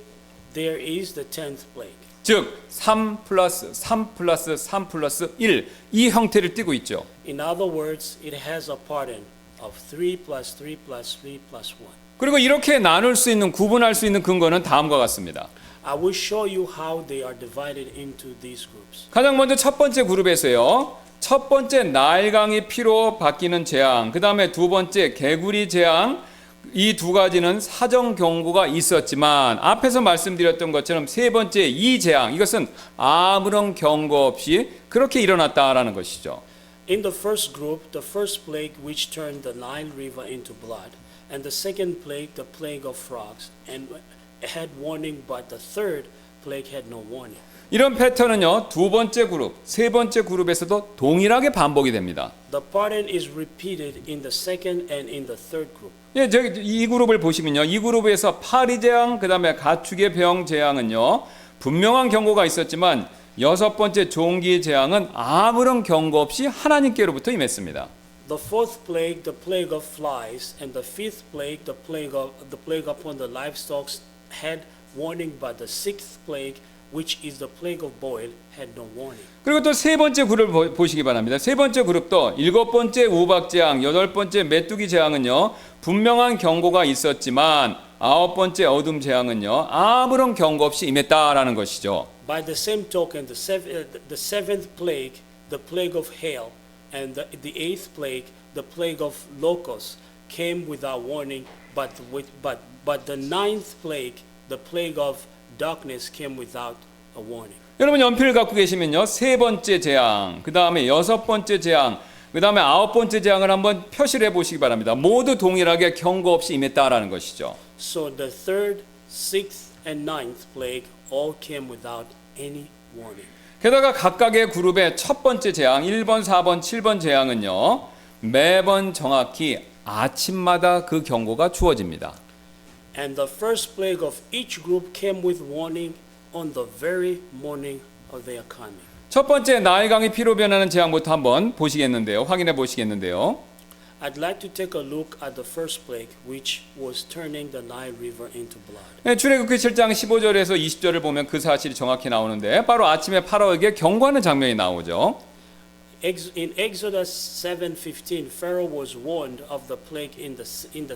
there is the 10th plague. 즉 3 플러스 3 플러스 3 플러스 1, 이 형태를 띠고 있죠. In other words, it has a pattern of 3 plus 3 plus 3 plus 1. 그리고 이렇게 나눌 수 있는, 구분할 수 있는 근거는 다음과 같습니다. I will show you how they are divided into these groups. 가장 먼저 첫 번째 그룹에서요, 첫 번째 나일강이 피로 바뀌는 재앙, 그 다음에 두 번째 개구리 재앙, 이 두 가지는 사정 경고가 있었지만 앞에서 말씀드렸던 것처럼 세 번째 이 재앙, 이것은 아무런 경고 없이 그렇게 일어났다라는 것이죠. In the first group, the first plague which turned the Nile River into blood, and the second plague, the plague of frogs, and had warning, but the third plague had no warning. 이런 패턴은요, 두 번째 그룹, 세 번째 그룹에서도 동일하게 반복이 됩니다. The pattern is repeated in the second and in the third group. 예, 저기 이 그룹을 보시면요, 이 그룹에서 파리 재앙, 그다음에 가축의 병 재앙은요, 분명한 경고가 있었지만 여섯 번째 종기 재앙은 아무런 경고 없이 하나님께로부터 임했습니다. The fourth plague, the plague of flies, and the fifth plague, the plague upon the livestock, had warning, but the sixth plague, which is the plague of boil, had no warning. 그리고 또 세 번째 그룹을 보시기 바랍니다. 세 번째 그룹도 일곱 번째 우박 재앙, 여덟 번째 메뚜기 재앙은요, 분명한 경고가 있었지만 아홉 번째 어둠 재앙은요, 아무런 경고 없이 임했다라는 것이죠. By the same token, the seventh plague, the plague of hail, and the eighth plague, the plague of locusts, came without warning, but the ninth plague, the plague of darkness, came without a warning. 여러분 연필을 갖고 계시면요. 세 번째 재앙, 그 다음에 여섯 번째 재앙, 그 다음에 아홉 번째 재앙을 한번 표시를 해보시기 바랍니다. 모두 동일하게 경고 없이 임했다라는 것이죠. So the third, sixth, and ninth plague all came without any warning. 게다가 각각의 그룹의 첫 번째 재앙, 1번, 4번, 7번 재앙은요. 매번 정확히 아침마다 그 경고가 주어집니다. And the first plague of each group came with warning on the very morning of their coming. 첫 번째 나일강이 피로 변하는 재앙부터 한번 보시겠는데요. 확인해 보시겠는데요. I'd like to take a look at the first plague, which was turning the Nile River into blood. 네, 출애굽기 7장 15절에서 20절을 보면 그 사실이 정확히 나오는데 바로 아침에 파라오에게 경고하는 장면이 나오죠. In Exodus 7:15, Pharaoh was warned of the plague in the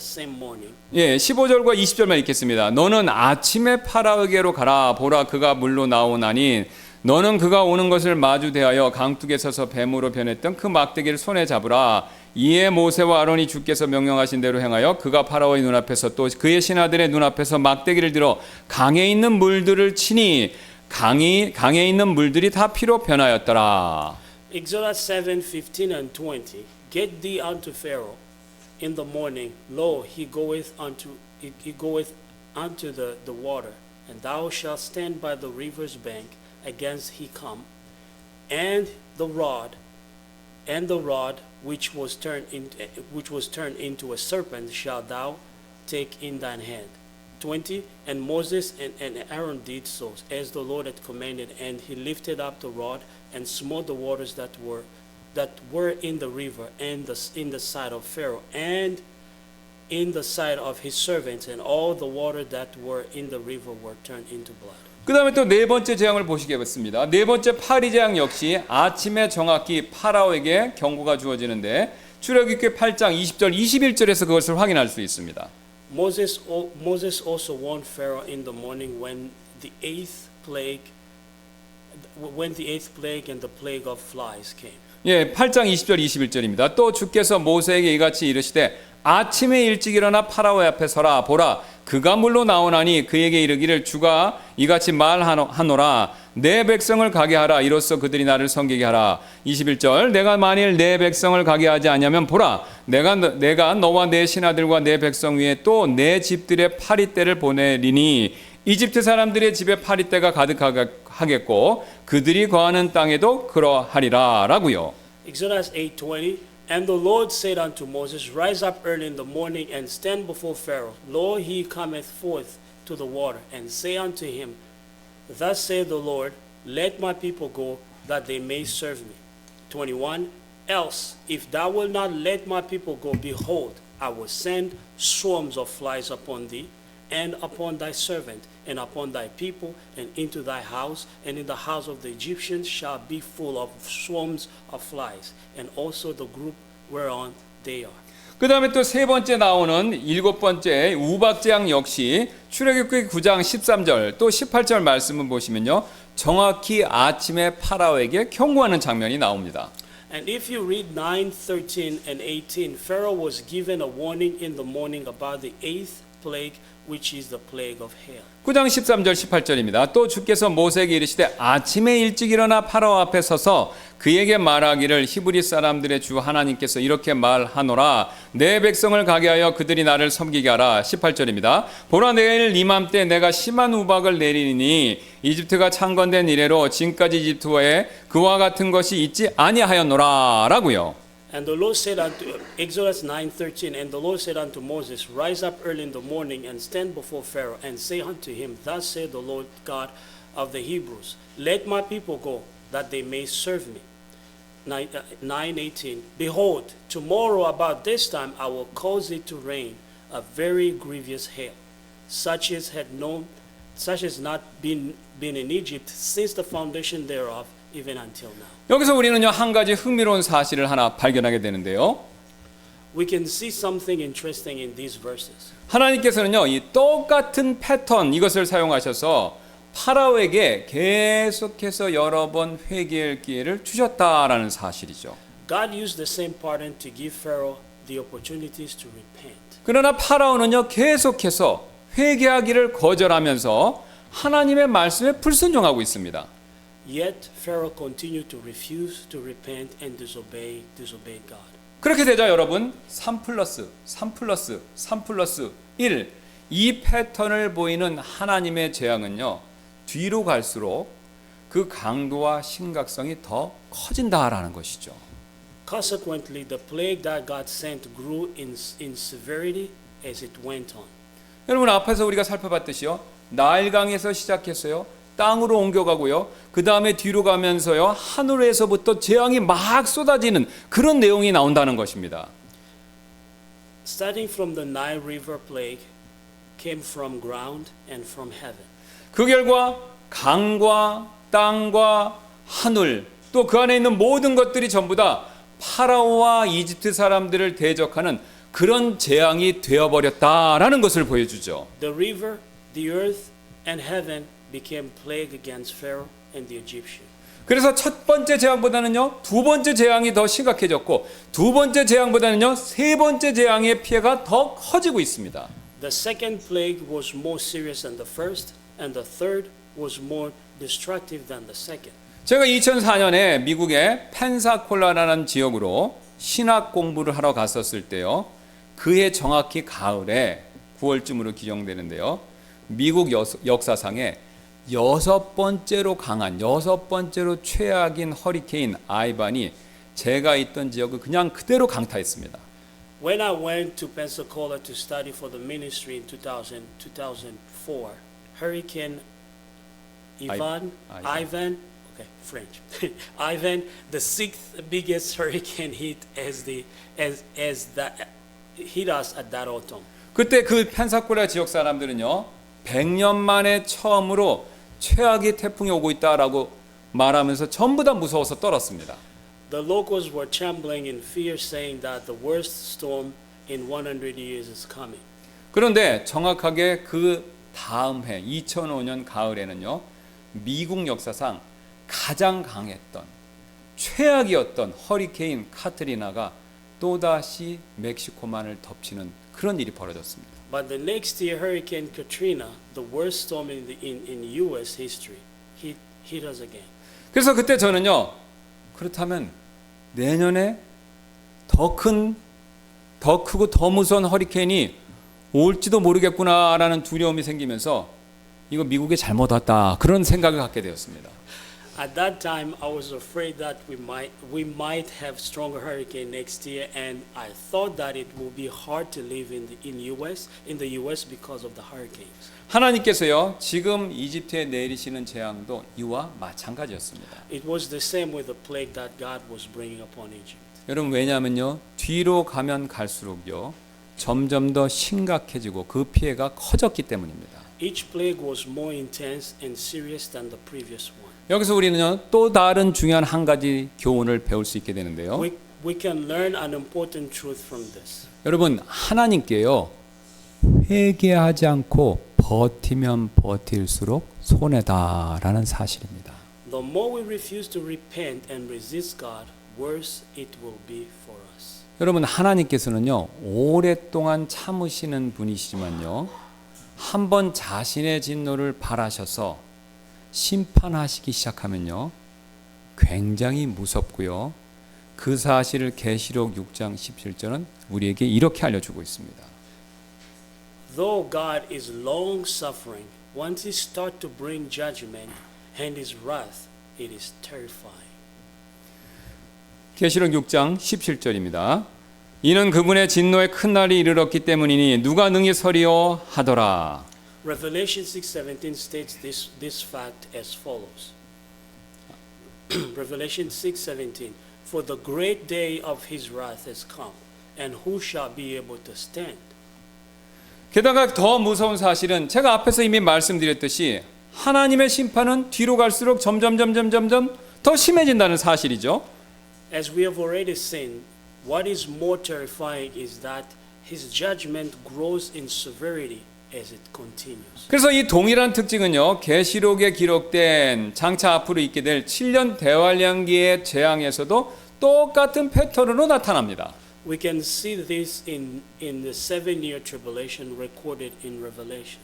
same morning. 예, 15절과 20절만 읽겠습니다. 너는 아침에 파라오에게로 가라. 보라 그가 물로 나오나니 너는 그가 오는 것을 마주 대하여 강둑에 서서 뱀으로 변했던 그 막대기를 손에 잡으라. 이에 모세와 아론이 주께서 명령하신 대로 행하여 그가 파라오의 눈앞에서 또 그의 신하들의 눈앞에서 막대기를 들어 강에 있는 물들을 치니 강에 있는 물들이 다 피로 변하였더라. Exodus 7:15 and 20. Get thee unto Pharaoh in the morning. Lo, he goeth unto the water, and thou shalt stand by the river's bank against he come, and the rod which was turned into a serpent shalt thou take in thine hand. 20. And Moses and Aaron did so as the Lord had commanded, and he lifted up the rod and smote the waters that were in the river and in the sight of Pharaoh and in the sight of his servants, and all the water that were in the river were turned into blood. 그 다음에 또 네 번째 재앙을 보시겠습니다. 네 번째 파리 재앙 역시 아침에 정확히 파라오에게 경고가 주어지는데 출애굽기 8장 20절 21절에서 그것을 확인할 수 있습니다. Moses also warned Pharaoh in the morning when the eighth plague and the plague of flies came. 예, 8장 20절 21절입니다. 또 주께서 모세에게 이같이 이르시되 아침에 일찍 일어나 파라오의 앞에 서라. 보라 그가 물로 나오나니 그에게 이르기를 주가 이같이 말하노라. 내 백성을 가게 하라. 이로써 그들이 나를 섬기게 하라. 21절 내가 만일 내 백성을 가게 하지 않으면 보라 내가 너와 내 신하들과 내 백성 위에 또 내 집들의 파리떼를 보내리니 이집트 사람들의 집에 파리떼가 가득하겠고 그들이 거하는 땅에도 그러하리라 라고요. Exodus 8:20. And the Lord said unto Moses, Rise up early in the morning and stand before Pharaoh. Lo, he cometh forth to the water, and say unto him, Thus saith the Lord, Let my people go, that they may serve me. 21. Else, if thou wilt not let my people go, behold, I will send swarms of flies upon thee, and upon thy servant, and upon thy people, and into thy house, and in the house of the Egyptians shall be full of swarms of flies, and also the group whereon they are. 그 다음에 또 세 번째 나오는 일곱 번째 우박재앙 역시 출애굽기 9장 13절 또 18절 말씀을 보시면요. 정확히 아침에 파라오에게 경고하는 장면이 나옵니다. And if you read 9, 13, and 18, Pharaoh was given a warning in the morning about the eighth plague, which is the plague of hail. 9장 13절 18절입니다. 또 주께서 모세에게 이르시되 아침에 일찍 일어나 파라오 앞에 서서 그에게 말하기를 히브리 사람들의 주 하나님께서 이렇게 말하노라. 내 백성을 가게 하여 그들이 나를 섬기게 하라. 18절입니다. 보라 내일 이맘때 내가 심한 우박을 내리니 이집트가 창건된 이래로 지금까지 이집트에 그와 같은 것이 있지 아니하였노라 라고요. And the Lord said unto Exodus 9:13, and the Lord said unto Moses, Rise up early in the morning and stand before Pharaoh, and say unto him, Thus saith the Lord God of the Hebrews, Let my people go, that they may serve me. 9:18, Behold, tomorrow about this time I will cause it to rain a very grievous hail, such as not been in Egypt since the foundation thereof, even until now. 여기서 우리는요 한 가지 흥미로운 사실을 하나 발견하게 되는데요. We can see something interesting in these verses. 하나님께서는요 이 똑같은 패턴 이것을 사용하셔서 파라오에게 계속해서 여러 번 회개할 기회를 주셨다라는 사실이죠. God used the same pattern to give Pharaoh the opportunities to repent. 그러나 파라오는요 계속해서 회개하기를 거절하면서 하나님의 말씀에 불순종하고 있습니다. Yet Pharaoh continued to refuse to repent and disobey God. 그렇게 되자 여러분 3 플러스 3 플러스 3 플러스 1 이 패턴을 보이는 하나님의 재앙은요 뒤로 갈수록 그 강도와 심각성이 더 커진다라는 것이죠. Consequently, the plague that God sent grew in severity as it went on. 여러분 앞에서 우리가 살펴봤듯이요 나일강에서 시작했어요. 땅으로 옮겨가고요. 그 다음에 뒤로 가면서요 하늘에서부터 재앙이 막 쏟아지는 그런 내용이 나온다는 것입니다. Starting from the Nile River plague came from ground and from heaven. 그 결과 강과 땅과 하늘 또 그 안에 있는 모든 것들이 전부 다 파라오와 이집트 사람들을 대적하는 그런 재앙이 되어버렸다라는 것을 보여주죠. The river, the earth, and heaven became plague against Pharaoh and the Egyptians. 그래서 첫 번째 재앙보다는요 두 번째 재앙이 더 심각해졌고 두 번째 재앙보다는요 세 번째 재앙의 피해가 더 커지고 있습니다. The second plague was more serious than the first, and the third was more destructive than the second. 제가 2004년에 미국의 펜사콜라라는 지역으로 신학 공부를 하러 갔었을 때요. 그해 정확히 가을에 9월쯤으로 기정되는데요. 미국 역사상에 여섯 번째로 강한 여섯 번째로 최악인 허리케인 아이반이 제가 있던 지역을 그냥 그대로 강타했습니다. When I went to Pensacola to study for the ministry in 2004, Hurricane Ivan, okay, French. Ivan, the sixth biggest hurricane hit hit us at that autumn. 그때 그 펜사콜라 지역 사람들은요. 100년 만에 처음으로 최악의 태풍이 오고 있다라고 말하면서 전부 다 무서워서 떨었습니다. The locals were trembling in fear, saying that the worst storm in 100 years is coming. 그런데 정확하게 그 다음 해 2005년 가을에는요. 미국 역사상 가장 강했던 최악이었던 허리케인 카트리나가 또다시 멕시코만을 덮치는 그런 일이 벌어졌습니다. But the next year, Hurricane Katrina, the worst storm in U.S. history, hit us again. 그래서 그때 저는요. 그렇다면 내년에 더 크고 더 무서운 허리케인이 올지도 모르겠구나라는 두려움이 생기면서 이거 미국에 잘못 왔다 그런 생각을 갖게 되었습니다. At that time, I was afraid that we might have stronger hurricane next year, and I thought that it would be hard to live in the U.S. because of the hurricanes. 하나님께서요 지금 이집트에 내리시는 재앙도 이와 마찬가지였습니다. It was the same with the plague that God was bringing upon Egypt. 여러분 왜냐하면요 뒤로 가면 갈수록요 점점 더 심각해지고 그 피해가 커졌기 때문입니다. Each plague was more intense and serious than the previous one. 여기서 우리는요 또 다른 중요한 한 가지 교훈을 배울 수 있게 되는데요. We can learn an important truth from this. 여러분 하나님께요 회개하지 않고 버티면 버틸수록 손해다라는 사실입니다. The more we refuse to repent and resist God, worse it will be for us. 여러분 하나님께서는요 오랫동안 참으시는 분이시지만요 한번 자신의 진노를 발하셔서 심판하시기 시작하면요 굉장히 무섭고요 그 사실을 계시록 6장 17절은 우리에게 이렇게 알려주고 있습니다. Though God is long suffering, once He starts to bring judgment and His wrath, it is terrifying. 계시록 6장 17절입니다. 이는 그분의 진노의 큰 날이 이르렀기 때문이니 누가 능히 서리요 하더라. Revelation 6:17 states this fact as follows. Revelation 6:17 For the great day of His wrath has come, and who shall be able to stand? 게다가 더 무서운 사실은 제가 앞에서 이미 말씀드렸듯이 하나님의 심판은 뒤로 갈수록 점점 더 심해진다는 사실이죠. As we have already seen, what is more terrifying is that His judgment grows in severity as it continues. 그래서 이 동일한 특징은요. 계시록에 기록된 장차 앞으로 있게 될 7년 대환란기의 재앙에서도 똑같은 패턴으로 나타납니다. We can see this in the 7-year tribulation recorded in Revelation.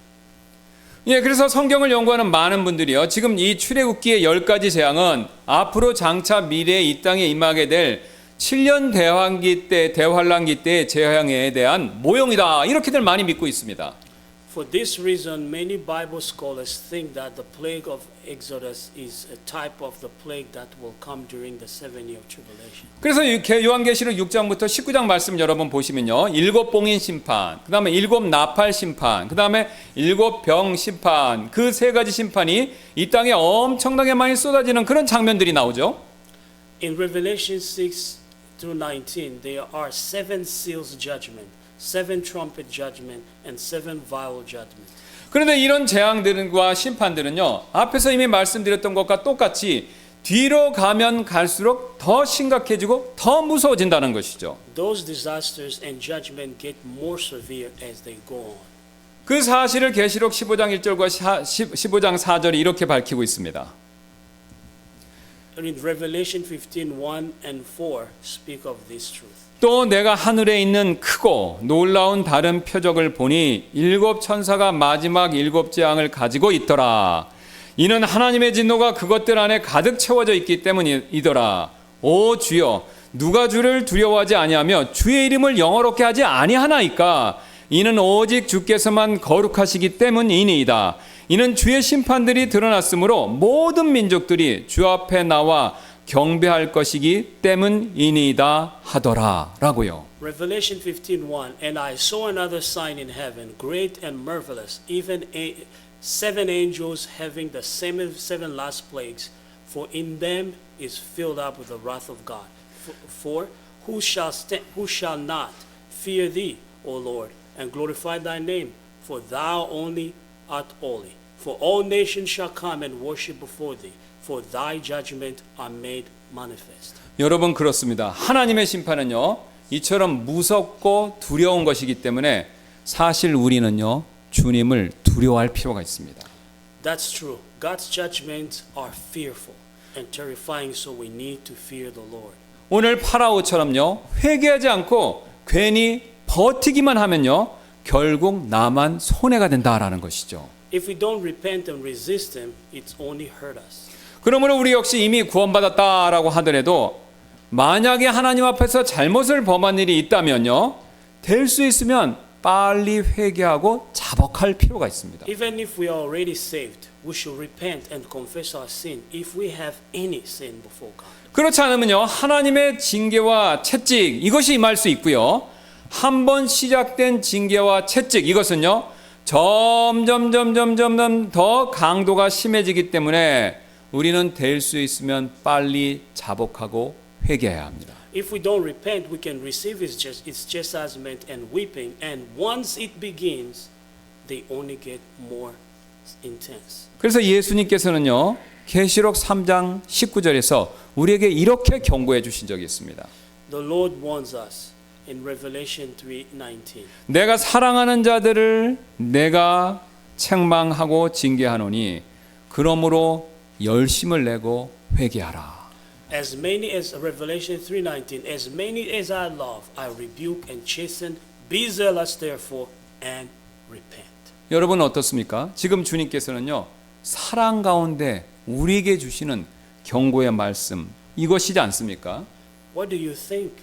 예, 그래서 성경을 연구하는 많은 분들이요. 지금 이 출애굽기의 10가지 재앙은 앞으로 장차 미래에 이 땅에 임하게 될 7년 대환란기 때의 재앙에 대한 모형이다. 이렇게들 많이 믿고 있습니다. For this reason, many Bible scholars think that the plague of Exodus is a type of the plague that will come during the 7-year tribulation. 그래서 요한계시록 6장부터 19장 말씀 여러분 보시면요. 7봉인 심판, 그 다음에 7 나팔 심판, 그 다음에 7 병 심판, 그 3가지 심판이 이 땅에 엄청나게 많이 쏟아지는 그런 장면들이 나오죠. In Revelation 6 through 19, there are 7 seals judgment, 7 trumpet judgment, and 7 vial judgment. 그런데 이런 재앙들과 심판들은요, 앞에서 이미 말씀드렸던 것과 똑같이 뒤로 가면 갈수록 더 심각해지고 더 무서워진다는 것이죠. Those disasters and judgment get more severe as they go on. 그 사실을 계시록 15장 1절과 15장 4절이 이렇게 밝히고 있습니다. In Revelation 15, 1 and 4 speak of this truth. 또 내가 하늘에 있는 크고 놀라운 다른 표적을 보니 7 천사가 마지막 7 재앙을 가지고 있더라. 이는 하나님의 진노가 그것들 안에 가득 채워져 있기 때문이더라. 오 주여, 누가 주를 두려워하지 아니하며 주의 이름을 영어롭게 하지 아니하나이까? 이는 오직 주께서만 거룩하시기 때문이니이다. 이는 주의 심판들이 드러났으므로 모든 민족들이 주 앞에 나와 경배할 것이기 때문이니이다 하더라 라고요. Revelation 15:1 And I saw another sign in heaven, great and marvelous, even 7 angels having the 7 last plagues, for in them is filled up with the wrath of God. For who shall not fear thee, O Lord, and glorify thy name? For thou only art holy. For all nations shall come and worship before thee. For thy judgment are made manifest. 여러분 그렇습니다. 하나님의 심판은요, 이처럼 무섭고 두려운 것이기 때문에 사실 우리는요, 주님을 두려워할 필요가 있습니다. That's true. God's judgments are fearful and terrifying, so we need to fear the Lord. 오늘 파라오처럼요, 회개하지 않고 괜히 버티기만 하면요, 결국 나만 손해가 된다라는 것이죠. If we don't repent and resist him, it's only hurt us. 그러므로 우리 역시 이미 구원받았다라고 하더라도 만약에 하나님 앞에서 잘못을 범한 일이 있다면요, 될 수 있으면 빨리 회개하고 자복할 필요가 있습니다. Even if we are already saved, we should repent and confess our sin if we have any sin before God. 그렇지 않으면요, 하나님의 징계와 채찍 이것이 임할 수 있고요. 한 번 시작된 징계와 채찍 이것은요, 점점 더 강도가 심해지기 때문에 우리는 될 수 있으면 빨리 자복하고 회개해야 합니다. If we don't repent, we can receive its chastisement and whipping, and once it begins, they only get more intense. 그래서 예수님께서는요, 계시록 3장 19절에서 우리에게 이렇게 경고해 주신 적이 있습니다. The Lord warns us in Revelation 3:19. 내가 사랑하는 자들을 내가 책망하고 징계하노니 그러므로 열심을 내고 회개하라. As many as Revelation 3:19, as many as I love, I rebuke and chasten. Be zealous therefore and repent. 여러분 어떻습니까? 지금 주님께서는요, 사랑 가운데 우리에게 주시는 경고의 말씀 이것이지 않습니까? What do you think?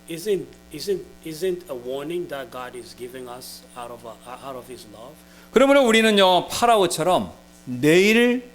Isn't a warning that God is giving us out of His love? 그러므로 우리는요, 파라오처럼 내일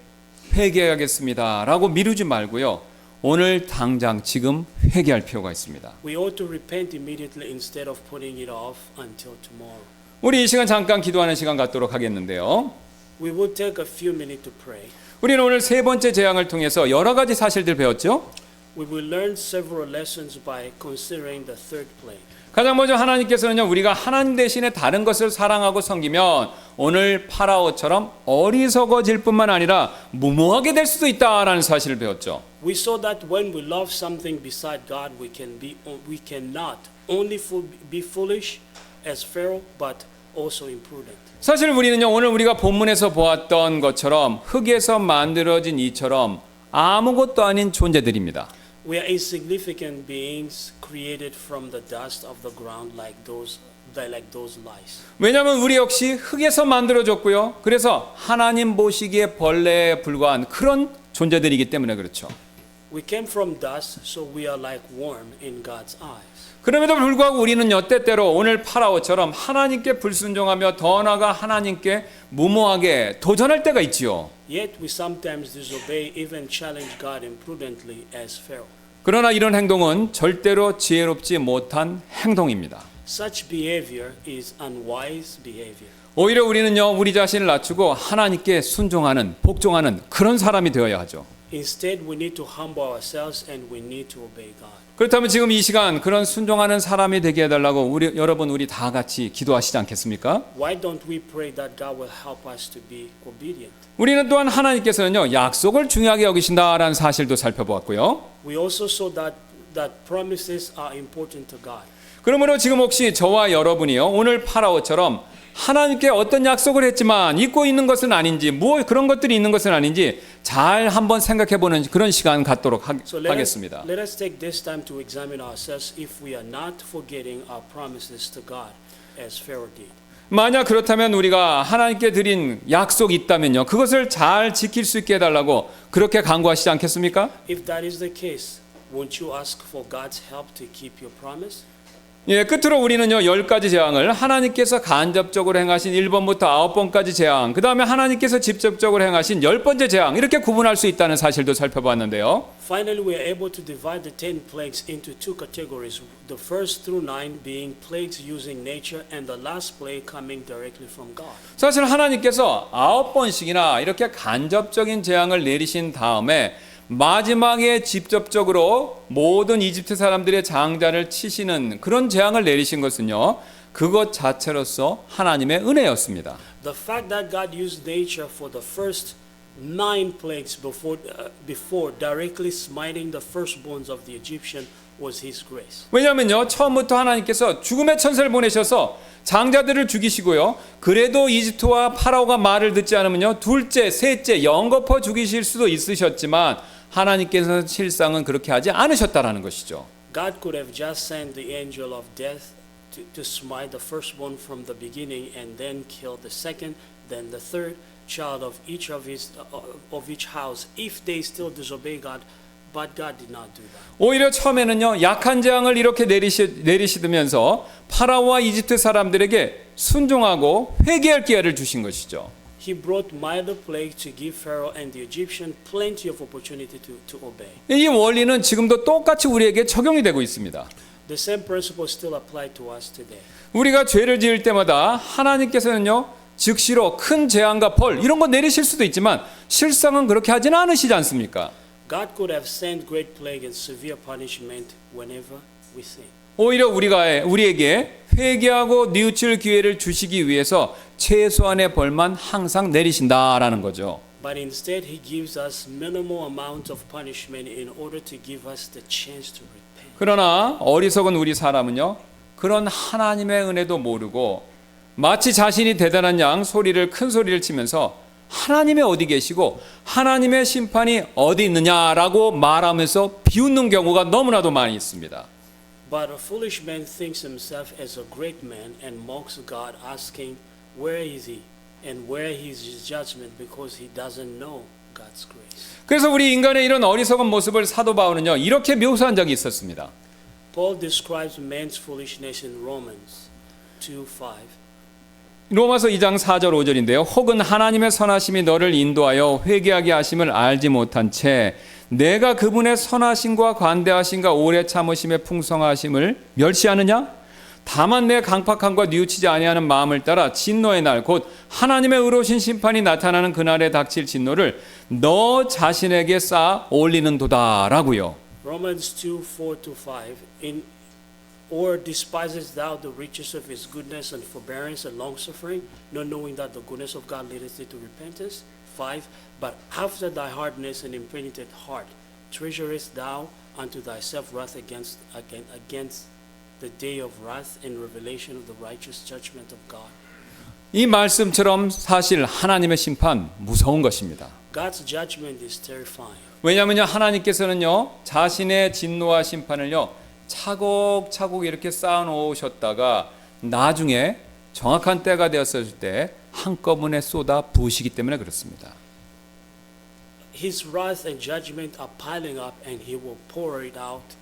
회개하겠습니다라고 미루지 말고요, 오늘 당장 지금 회개할 필요가 있습니다. We ought to repent immediately instead of putting it off until tomorrow. 우리 이 시간 잠깐 기도하는 시간 갖도록 하겠는데요. We will take a few minutes to pray. 우리는 오늘 세 번째 재앙을 통해서 여러 가지 사실들 배웠죠. We will learn several lessons by considering the third plague. 가장 먼저 하나님께서는요, 우리가 하나님 대신에 다른 것을 사랑하고 섬기면 오늘 파라오처럼 어리석어질 뿐만 아니라 무모하게 될 수도 있다라는 사실을 배웠죠. We saw that when we love something beside God, we cannot only be foolish as Pharaoh, but also imprudent. 사실 우리는요, 오늘 우리가 본문에서 보았던 것처럼 흙에서 만들어진 이처럼 아무것도 아닌 존재들입니다. We are insignificant beings created from the dust of the ground like those like those lies. 왜냐하면 우리 역시 흙에서 만들어졌고요. 그래서 하나님 보시기에 벌레에 불과한 그런 존재들이기 때문에 그렇죠. We came from dust, so we are like worm in God's eyes. 그럼에도 불구하고 우리는요, 때때로 오늘 파라오처럼 하나님께 불순종하며 더 나아가 하나님께 무모하게 도전할 때가 있지요. Yet we sometimes disobey, even challenge God imprudently as Pharaoh. 그러나 이런 행동은 절대로 지혜롭지 못한 행동입니다. Such behavior is unwise behavior. 오히려 우리는요, 우리 자신을 낮추고 하나님께 순종하는, 복종하는 그런 사람이 되어야 하죠. Instead, we need to humble ourselves and we need to obey God. 그렇다면 지금 이 시간 그런 순종하는 사람이 되게 해달라고 여러분 우리 다 같이 기도하시지 않겠습니까? Why don't we pray that God will help us to be obedient? 우리는 또한 하나님께서는요, 약속을 중요하게 여기신다라는 사실도 살펴보았고요. We also saw that promises are important to God. 그러므로 지금 혹시 저와 여러분이요, 오늘 파라오처럼 하나님께 어떤 약속을 했지만 잊고 있는 것은 아닌지, 그런 것들이 있는 것은 아닌지 잘 한번 생각해보는 그런 시간 갖도록 하겠습니다. Let us take this time to examine ourselves if we are not forgetting our promises to God as Pharaoh did. 만약 그렇다면 우리가 하나님께 드린 약속이 있다면요, 그것을 잘 지킬 수 있게 해달라고 그렇게 간구하시지 않겠습니까? If that is the case, won't you ask for God's help to keep your promise? 예, 끝으로 우리는요, 10가지 재앙을 하나님께서 간접적으로 행하신 1번부터 9번까지 재앙, 그 다음에 하나님께서 직접적으로 행하신 10번째 재앙, 이렇게 구분할 수 있다는 사실도 살펴봤는데요. Finally, we are able to divide the 10 plagues into two categories, the first through 9 being plagues using nature and the last plague coming directly from God. 사실 하나님께서 9번씩이나 이렇게 간접적인 재앙을 내리신 다음에 마지막에 직접적으로 모든 이집트 사람들의 장자를 치시는 그런 재앙을 내리신 것은요, 그것 자체로서 하나님의 은혜였습니다. The fact that God used nature for the first 9 plagues before directly smiting the firstborns of the Egyptian was His grace. 왜냐하면요, 처음부터 하나님께서 죽음의 천사를 보내셔서 장자들을 죽이시고요, 그래도 이집트와 파라오가 말을 듣지 않으면요, 둘째, 셋째 영겁어 죽이실 수도 있으셨지만 하나님께서는 실상은 그렇게 하지 않으셨다라는 것이죠. God could have just sent the angel of death to smite the firstborn from the beginning and then kill the second, then the third child of each house if they still disobey God. But God did not do that. 오히려 처음에는요, 약한 재앙을 이렇게 내리시면서 파라오와 이집트 사람들에게 순종하고 회개할 기회를 주신 것이죠. He brought milder plague to give Pharaoh and the Egyptian plenty of opportunity to obey. 이 원리는 지금도 똑같이 우리에게 적용이 되고 있습니다. The same principle still apply to us today. 우리가 죄를 지을 때마다 하나님께서는요, 즉시로 큰 재앙과 벌 이런 거 내리실 수도 있지만 실상은 그렇게 하지는 않으시지 않습니까? God could have sent great plague and severe punishment whenever we sin. 오히려 우리에게 회개하고 뉘우칠 기회를 주시기 위해서 최소한의 벌만 항상 내리신다라는 거죠. But instead, He gives us minimal amount of punishment in order to give us the chance to repent. 그러나 어리석은 우리 사람은요, 그런 하나님의 은혜도 모르고 마치 자신이 대단한 양 큰 소리를 치면서 하나님이 어디 계시고 하나님의 심판이 어디 있느냐라고 말하면서 비웃는 경우가 너무나도 많이 있습니다. But a foolish man thinks himself as a great man and mocks God, asking, "Where is He? And where is His judgment?" Because he doesn't know God's grace. 그래서 우리 인간의 이런 어리석은 모습을 사도 바울은요, 이렇게 묘사한 적이 있었습니다. Paul describes man's foolishness in Romans 2:5. 로마서 2장 4절 5절인데요. 혹은 하나님의 선하심이 너를 인도하여 회개하게 하심을 알지 못한 채 내가 그분의 선하심과 관대하심과 오래 참으심의 풍성하심을 멸시하느냐? 다만 내 강팍함과 뉘우치지 아니하는 마음을 따라 진노의 날 곧 하나님의 의로우신 심판이 나타나는 그날에 닥칠 진노를 너 자신에게 쌓아 올리는도다라고요. Romans 2:4-5. Or despisest thou the riches of His goodness and forbearance and long-suffering, not knowing that the goodness of God leadeth thee to repentance? 5. But after thy hardness and impenitent heart, treasurest thou unto thyself wrath against the day of wrath and revelation of the righteous judgment of God. 이 말씀처럼 사실 하나님의 심판 무서운 것입니다. God's judgment is terrifying. 왜냐하면요, 하나님께서는요, 자신의 진노와 심판을요, 차곡차곡 이렇게 쌓아놓으셨다가 나중에 정확한 때가 되었을 때 한꺼번에 쏟아 부으시기 때문에 그렇습니다. His wrath and judgment are piling up, and He will pour it out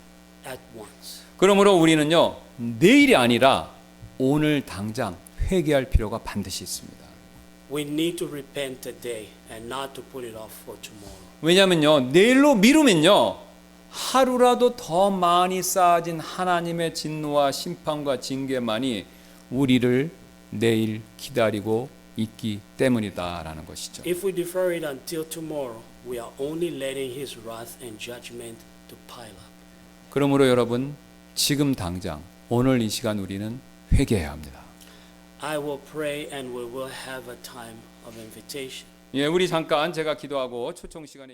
at once. 그러므로 우리는요, 내일이 아니라 오늘 당장 회개할 필요가 반드시 있습니다. We need to repent today and not to put it off for tomorrow. 왜냐하면요, 내일로 미루면요, 하루라도 더 많이 쌓아진 하나님의 진노와 심판과 징계만이 우리를 내일 기다리고 있기 때문이다라는 것이죠. If we defer it until tomorrow, we are only letting His wrath and judgment to pile up. 그러므로 여러분, 지금 당장 오늘 이 시간 우리는 회개해야 합니다. I will pray and we will have a time of invitation. 예, 우리 잠깐 제가 기도하고 초청 시간에